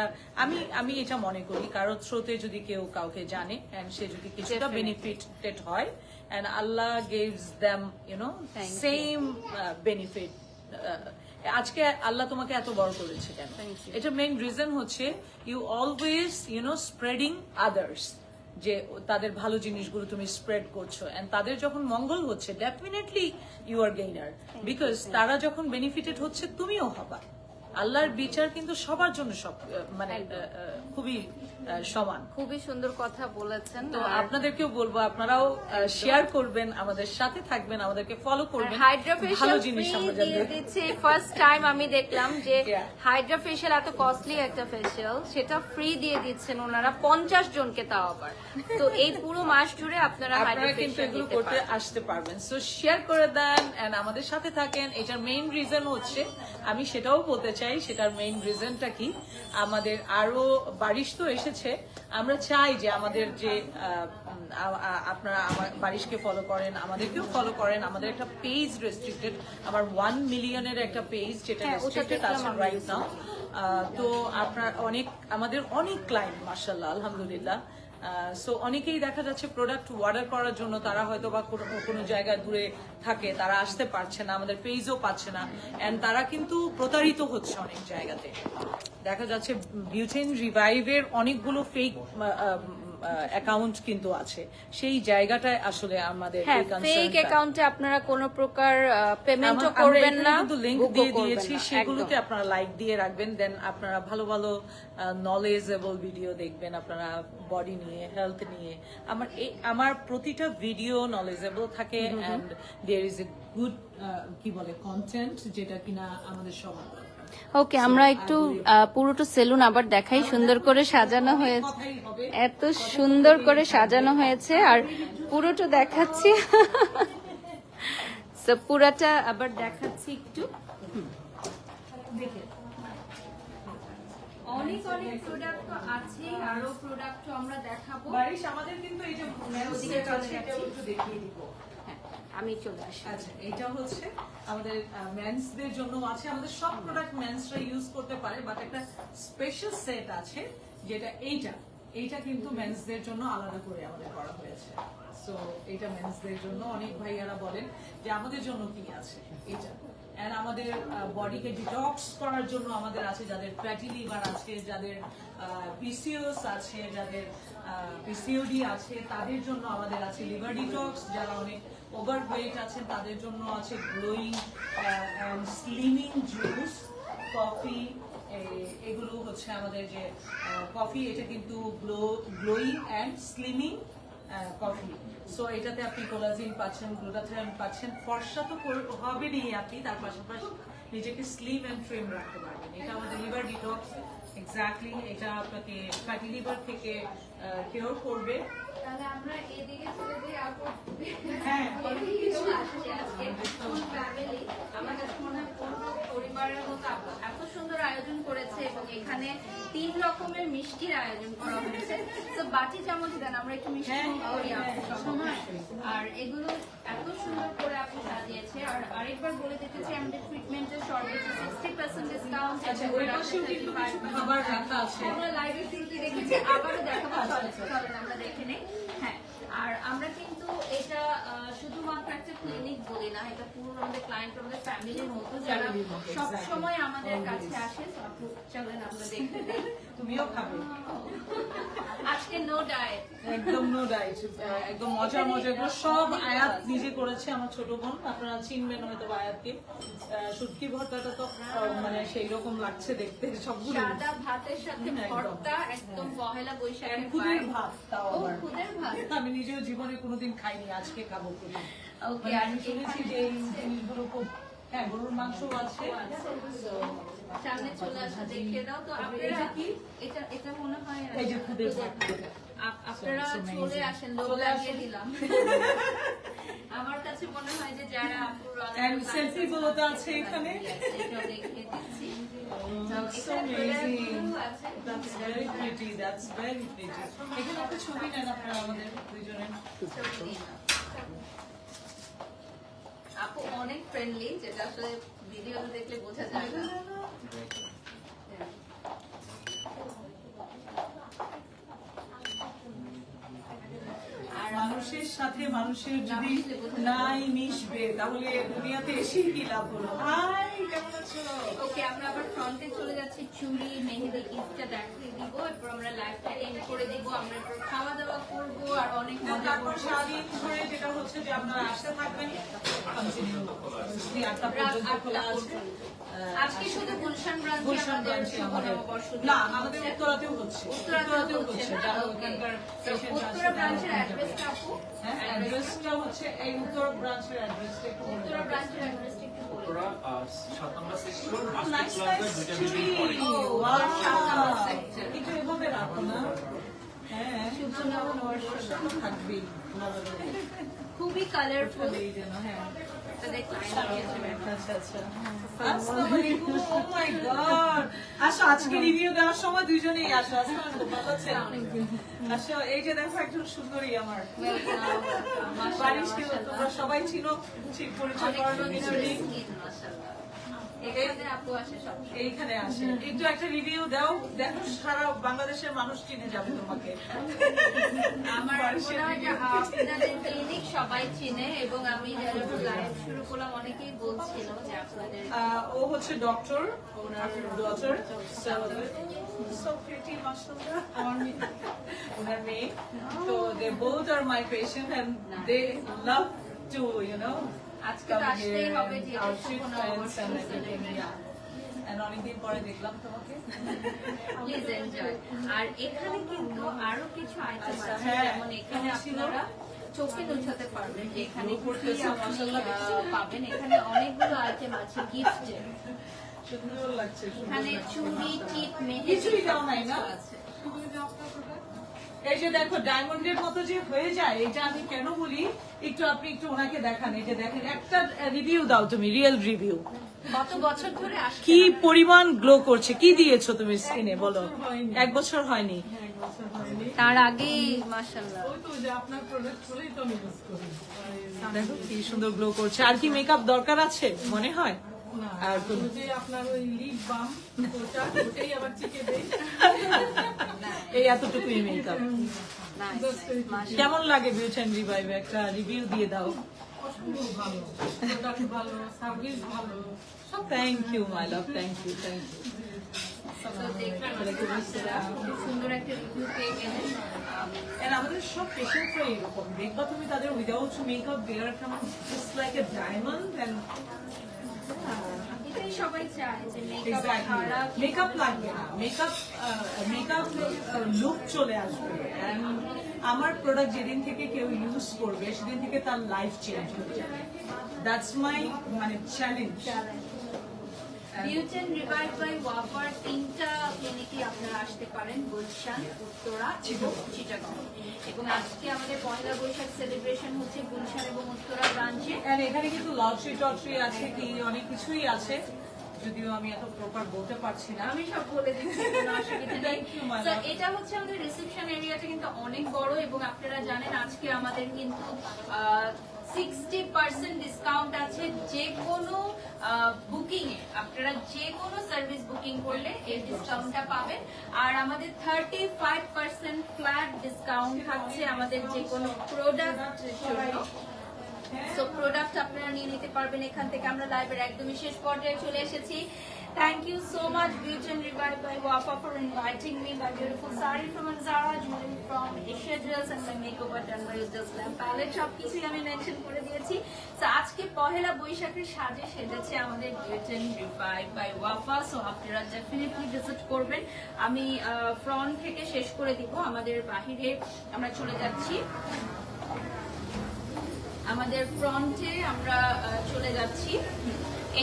আমি এটা মনে করি কারোর থ্রোতে যদি কেউ কাউকে জানে and সে যদি কিছুটা Definitely. বেনিফিটেড হয় and Allah gives them, you know, Thank you. same benefit. আজকে আল্লাহ তোমাকে এত বড় করেছে কেন? Thank you. এটা মেইন রিজন হচ্ছে you always, you know, spreading others, যে তাদের ভালো জিনিসগুলো তুমি স্প্রেড করছো এন্ড তাদের যখন মঙ্গল হচ্ছে definitely you are gainer, because তারা যখন বেনিফিটেড হচ্ছে তুমিও হবা। আল্লাহর বিচার কিন্তু সবার জন্য সব মানে খুবই সমান। খুবই সুন্দর কথা বলেছেন। তো আর আপনাদেরকেও বলবো আপনারাও শেয়ার করবেন, আমাদের সাথে থাকবেন, আমাদেরকে ফলো করবেন, হাইড্রা ভালো ফেশিয়াল জিনিস ফ্রি আমরা দিয়ে জানবো। দিচ্ছে। ফার্স্ট টাইম আমি দেখলাম যে Yeah. হাইড্রা ফেশিয়াল এত কস্টলি একটা ফেশিয়াল, সেটা ফ্রি দিয়ে দিচ্ছেন ওনারা 50 জনকে, তাও আবার। তো এই পুরো মাস জুড়ে আপনারা হাইড্রা আপনারা কিন্তু ফেশিয়াল এগুলো নিতে করতে পারেন। আসতে পারবেন। সো শেয়ার করে দেন এন্ড আমাদের সাথে থাকেন। এটার মেইন রিজন হচ্ছে, আমি সেটাও বলতে চাই, সেটার মেইন রিজনটা কি, আমাদের আরো বারিশ তো এসেছে, আমরা চাই যে আমাদের যে আপনারা আমার বারিশকে ফলো করেন, আমাদেরকেও ফলো করেন। আমাদের একটা পেজ রেস্ট্রিক্টেড, আমার 1 মিলিয়নের একটা পেজ যেটা হ্যাঁ, ওটা রেস্ট্রিক্টেড দেখলাম আছে আমি রাইট নাও। তো আপনার আমাদের অনেক ক্লায়েন্ট মাশাআল্লাহ আলহামদুলিল্লাহ। সো অনেকেই দেখা যাচ্ছে প্রোডাক্ট অর্ডার করার জন্য তারা হয়তো বা কোনো জায়গায় দূরে থাকে, তারা আসতে পারছে না, আমাদের পেজও পাচ্ছে না, এন্ড তারা কিন্তু প্রতারিত হচ্ছে অনেক জায়গাতে। দেখা যাচ্ছে বিউটিন রিভাইভের অনেকগুলো ফেক অ্যাকাউন্ট কিন্তু আছে, সেই জায়গাটায় আসলে আমাদের হ্যাঁ, এই ফেক concernটা। অ্যাকাউন্টে আপনারা কোনো প্রকার পেমেন্টও আমরা করবেন এখানে না, কিন্তু লিংক বুকও দিয়ে করবেন দিয়েছি, না, সেগুলোতে একদম। আপনারা লাইক দিয়ে রাখবেন, দেন আপনারা ভালো ভালো নলেজেবল ভিডিও দেখবেন, আপনারা বডি নিয়ে, হেলথ নিয়ে। আমার প্রতিটা ভিডিও নলেজেবল থাকে and there is a good কি বলে কন্টেন্ট, যেটা কিনা আমাদের সবার দরকার। ওকে, আমরা একটু পুরোটা সেলুন আবার দেখাই। সুন্দর করে সাজানো হয়েছে, কথাই হবে। এত সুন্দর করে সাজানো হয়েছে, আর পুরোটা দেখাচ্ছি। So, পুরোটা আবার দেখাচ্ছি একটু। অনেক অনেক প্রোডাক্ট তো আছে, আরো প্রোডাক্ট আমরা দেখাবো। বারিশ, আমাদের কিন্তু এই যে ওদিকে চলে আছে, এটাও যাচ্ছি। একটু দেখিয়ে দিব। হ্যাঁ, আমি চলে আসি। আচ্ছা, এটা হচ্ছে আমাদের মেন্সদের জন্য আছে। আমাদের সব প্রোডাক্ট মেন্সরা ইউজ করতে পারে, বাট একটা স্পেশাল সেট আছে যেটা এইটা কিন্তু মেন্সদের জন্য আলাদা করে আমাদের করা হয়েছে। সো এটা মেন্সদের জন্য। অনেক ভাইয়ারা বলেন যে আমাদের জন্য কি আছে এটা, এন্ড আমাদের বডিকে ডিটক্স করার জন্য আমাদের আছে, যাদের ফ্যাটি লিভার আছে, যাদের পিসিওএস আছে, যাদের পিসিওডি আছে, তাদের জন্য আমাদের আছে লিভার ডিটক্স। যারা অনেক ওভারওয়েট আছেন তাদের জন্য আছে glowing and slimming juice, coffee. এগুলো হচ্ছে আমাদের যে কফি, এটা কিন্তু glowing and slimming coffee. So এটাতে আপনি কোলাজিন পাচ্ছেন, গ্লুটাথিয়ন পাচ্ছেন, ফর্সা তো হবেনই আপনি, তার পাশাপাশি নিজেকে স্লিম এন্ড ট্রিম রাখতে পারবেন। এটা আমাদের লিভার ডিটক্স, এক্স্যাক্টলি এটা আপনাকে ফ্যাটি লিভার থেকে কিওর করবে। তাহলে আমরা এদিকে চলে যাই আপু। হ্যাঁ, অনেক কিছু আসছে আজকে, ফুল ফ্যামিলি। আমার কাছে মনে হয় পুরো পরিবারের মতো এত সুন্দর আয়োজন করেছে এবং এখানে 3 রকমের মিষ্টির আয়োজন করা হয়েছে। তো বাটি চামচ দেন, আমরা একটু মিষ্টি হ্যাঁ, করি হ্যাঁ, আপু সবসময়। আর এগুলো এত সুন্দর করে আপু সাজিয়েছে। আর আরেকবার বলে দিতে চাই আমাদের ট্রিটমেন্টের সর্বোচ্চ 60% ডিসকাউন্ট। আচ্ছা, ওই পাশেও কিন্তু কিছু খাবার রাখা আছে। আমরা লাইভে শুরুতে দেখেছি, আবারও দেখাবো। চলেন আমরা দেখে নেই। হ্যাঁ, আর আমরা কিন্তু এটা শুধুমাত্র একটা ক্লিনিক বলি না, এটা পুরো আমাদের ক্লায়েন্ট, আমাদের ফ্যামিলির মতো, যারা সব সময় আমাদের কাছে আসে। তো আপু চলেন আমরা দেখে নেই। তুমিও খাবে? আজকে নো ডায়েট, একদম নো ডায়েট, একদম মজার মজার এগুলো সব আয়াত নিজে করেছে, আমার ছোট বোন। আপনারা চিনবেন হয়তো আয়াতকে। শুটকি ভর্তাটা তো মানে সেই রকম লাগছে দেখতে, সবগুলো সাদা ভাতের সাথে ভর্তা, একদম পহেলা বৈশাখের খুদের vibe। ভাত, তাও ও, আবার খুদের ভাত। আমি নিজেও জীবনে কোনোদিন খাইনি, আজকে খাবো খুবই। ওকে, মানে আর আমি শুনেছি যে এই জিনিসগুলো খুব, হ্যাঁ গরুর মাংস আছে। সামনে চলে আসা দেখিয়ে দাও তো আপনারা কি এটা এটা মনে হয় এই যে খুদের ভাত। আপনারা চলে আসেন, লোক চলে লাগিয়ে আসুন। দিলাম। আমার কাছে মনে হয় যে যারা আপুর And selfie গুলো তো আছে এখানে। এটা দেখিয়ে দিচ্ছি। That's so amazing. That's very pretty. That's very pretty. এখানে একটা ছবি নেন আপনারা আমাদের দুইজনের। আপু অনেক ফ্রেন্ডলি, যেটা আসলে ভিডিওতে দেখলে বোঝা যায় না। আর মানুষের সাথে মানুষের যদি নাই মিশবে তাহলে দুনিয়াতে এসে কি লাভ হলো? হাই, কেমন আছো? ওকে, আমরা আবার ফ্রন্টে চলে যাচ্ছি। চুড়ি, মেহেদি, গিফটটা দেখিয়ে দিব, এরপর আমরা লাইভটা এন্ড করে দিব। আমরা এরপর খাওয়া দাওয়া করবো আর অনেক মজা তারপর করবো। সারাদিন ধরে যেটা হচ্ছে যে আপনারা আসতে থাকবেন, কন্টিনিউ 8টা পর্যন্ত খোলা আছে। আজকে শুধু গুলশান ব্রাঞ্চে গুলশান আমাদের ব্রাঞ্চে শুভ আমাদের, নববর্ষ না দিবস আমাদের হচ্ছে। উত্তরাতেও হচ্ছে, উত্তরাতেও হচ্ছে না? যারা Okay. ওখানকার So, patient উত্তরা আছে, ব্রাঞ্চের তারা অ্যাড্রেসটা আপু, হ্যাঁ, অ্যাড্রেসটা হচ্ছে এই উত্তর ব্রাঞ্চের অ্যাড্রেসটা একটু বলে উত্তরা দাও। ব্রাঞ্চের অ্যাড্রেসটা একটু বলে ওরা 7 নম্বর sector Nice, master nice plaza দুইটা tree. বিল্ডিং পরে। Oh, wow. সাতটা sector। একটু এভাবে রাখো না। হ্যাঁ, শুভ নববর্ষ। তো থাকবেই। খুবই কালারফুল। এই যেন, হ্যাঁ। এটা দেখলাম লাগিয়েছে ম্যাম। আচ্ছা, আচ্ছা। আসসালামু আলাইকুম। Oh my God. আসো, আজকে রিভিউ দেওয়ার সময় দুইজনেই আসো। আসসালামু আলাইকুম, ভালো আছেন? আসো, এই যে দেখো একজন সুন্দরী আমার বাড়িতে, তোমরা সবাই ছিল, ঠিক পরিচয় অনেক করানোর সুন্দর কিছু নেই। skin, মাশাআল্লাহ। এখানে আপু আসে সব। এইখানে আসে, একটু একটা রিভিউ দাও, দেখো সারা বাংলাদেশের মানুষ চিনে যাবে তোমাকে। আমার মনে হয় যে আপনাদের ক্লিনিক সবাই চিনে, এবং আমি যারা লাইভ শুরু করলাম অনেকেই বলছিল যে আপনাদের ও হচ্ছে ডক্টর, ওনার ডটার, so pretty, মাশাআল্লাহ, আমার মেয়ে, ওনার মেয়ে। তো they both are my patient and they love to, you know, আজকে তো আসতেই হবে, যে এটা শুভ নববর্ষ and অনেকদিন পরে দেখলাম তোমাকে। Please enjoy. আর এখানে কিন্তু আরো কিছু আইটেম আচ্ছা, আছে, হ্যাঁ, যেমন এখানে ছিল। আপনারা চোখে নুছাতে পারবেন যে এখানে কি করতেছে, আপনি, মাশাআল্লাহ, পাবেন। এখানে অনেকগুলো আইটেম আছে গিফটের। সুন্দর লাগছে, সুন্দর এখানে লাগছে। চুড়ি, টিপ, মেহেদি কিছুই দাও নাই না? আছে। এই যে দেখো ডায়মন্ডের মতো যে হয়ে যায়, এটা আমি কেন বলি, একটু আপনি একটু ওনাকে দেখান। এই যে দেখেন, একটা রিভিউ দাও তুমি, রিয়েল রিভিউ। কত বছর ধরে আসছে? কি পরিমাণ গ্লো করছে, কি দিয়েছো তুমি স্কিনে বলো? 1 বছর হয়নি? তার আগে মাশাআল্লাহ। দেখো কি সুন্দর গ্লো করছে। আর কি মেকআপ দরকার আছে মনে হয়? আর কোনো- এই এতটুকুই মেকআপ। কেমন লাগে বিউটি এন্ড রিভাইভ? একটা রিভিউ দিয়ে দাও। Thank you my love, thank you, thank you. তো দেখলাম আপনারা খুব সুন্দর একটা রিভিউ পেয়ে গেলেন। And আমাদের সব পেশেন্টরা এরকম, দেখবা তুমি তাদের উইদাউট মেকআপ দেয়ার কেমন just like a diamond. And এটাই সবাই চায় যে মেকআপ ছাড়া মেকআপ লাগবে না, মেকআপ লুক চলে আসবে। And আমার প্রোডাক্ট যেদিন থেকে কেউ ইউজ করবে সেদিন থেকে তার লাইফ চেঞ্জ হয়ে যাবে। দ্যাটস মাই মানে challenge. Beauty revive by wafer 3টা ক্লিনিকে আপনারা আসতে পারেন, গুলশান, উত্তরা এবং চিটাগং। এবং আজকে আমাদের পয়লা বৈশাখ সেলিব্রেশন হচ্ছে গুলশান এবং উত্তরা ব্রাঞ্চে। And এখানে কিন্তু লটারি টটারি আছে কি অনেক কিছুই আছে, যদিও আমি এত প্রপার বলতে পারছি না। আমি সব বলে দিচ্ছি, কোনো অসুবিধা নেই। Thank you, my So, love. এটা হচ্ছে আমাদের রিসেপশন এরিয়াটা কিন্তু অনেক বড় এবং আপনারা জানেন আজকে আমাদের কিন্তু 60% ডিসকাউন্ট আছে যে কোনো বুকিং এ। আপনারা যে কোনো সার্ভিস বুকিং করলে এই ডিসকাউন্টটা পাবেন। আর আমাদের 35% ফ্ল্যাট ডিসকাউন্ট থাকছে আমাদের যে কোনো প্রোডাক্টের জন্য। সো প্রোডাক্ট আপনারা নিয়ে নিতে পারবেন এখান থেকে। আমরা লাইভের একদমই শেষ পর্যায়ে চলে এসেছি। Thank you so much, Beauty and Revive by Wafa, for inviting me. My beautiful sari from Zara, jewelry from Asia Jewels, and my makeup done by Just Lamp Palette. সবকিছুই আমি মেনশন করে দিয়েছি। So আজকে পহেলা বৈশাখের সাজে সেজেছে আমাদের Beauty and Revive by Wafa. So আপনারা ডেফিনেটলি ভিজিট করবেন। আমি ফ্রন্ট থেকে শেষ করে দিব। আমাদের বাহিরে আমরা চলে যাচ্ছি। আমাদের ফ্রন্টে আমরা চলে যাচ্ছি।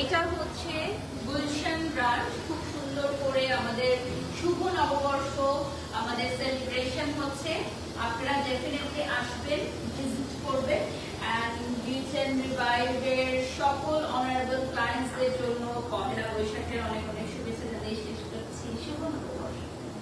এটা হচ্ছে গুলশান ব্রাঞ্চ। খুব সুন্দর করে আমাদের শুভ নববর্ষ, আমাদের সেলিব্রেশন হচ্ছে। আপনারা ডেফিনেটলি আসবেন, ভিজিট করবেন। অ্যান্ড বিউটি এন্ড রিভাইভের সকল অনারেবল ক্লায়েন্টসদের জন্য পহেলা বৈশাখের অনেক অনেক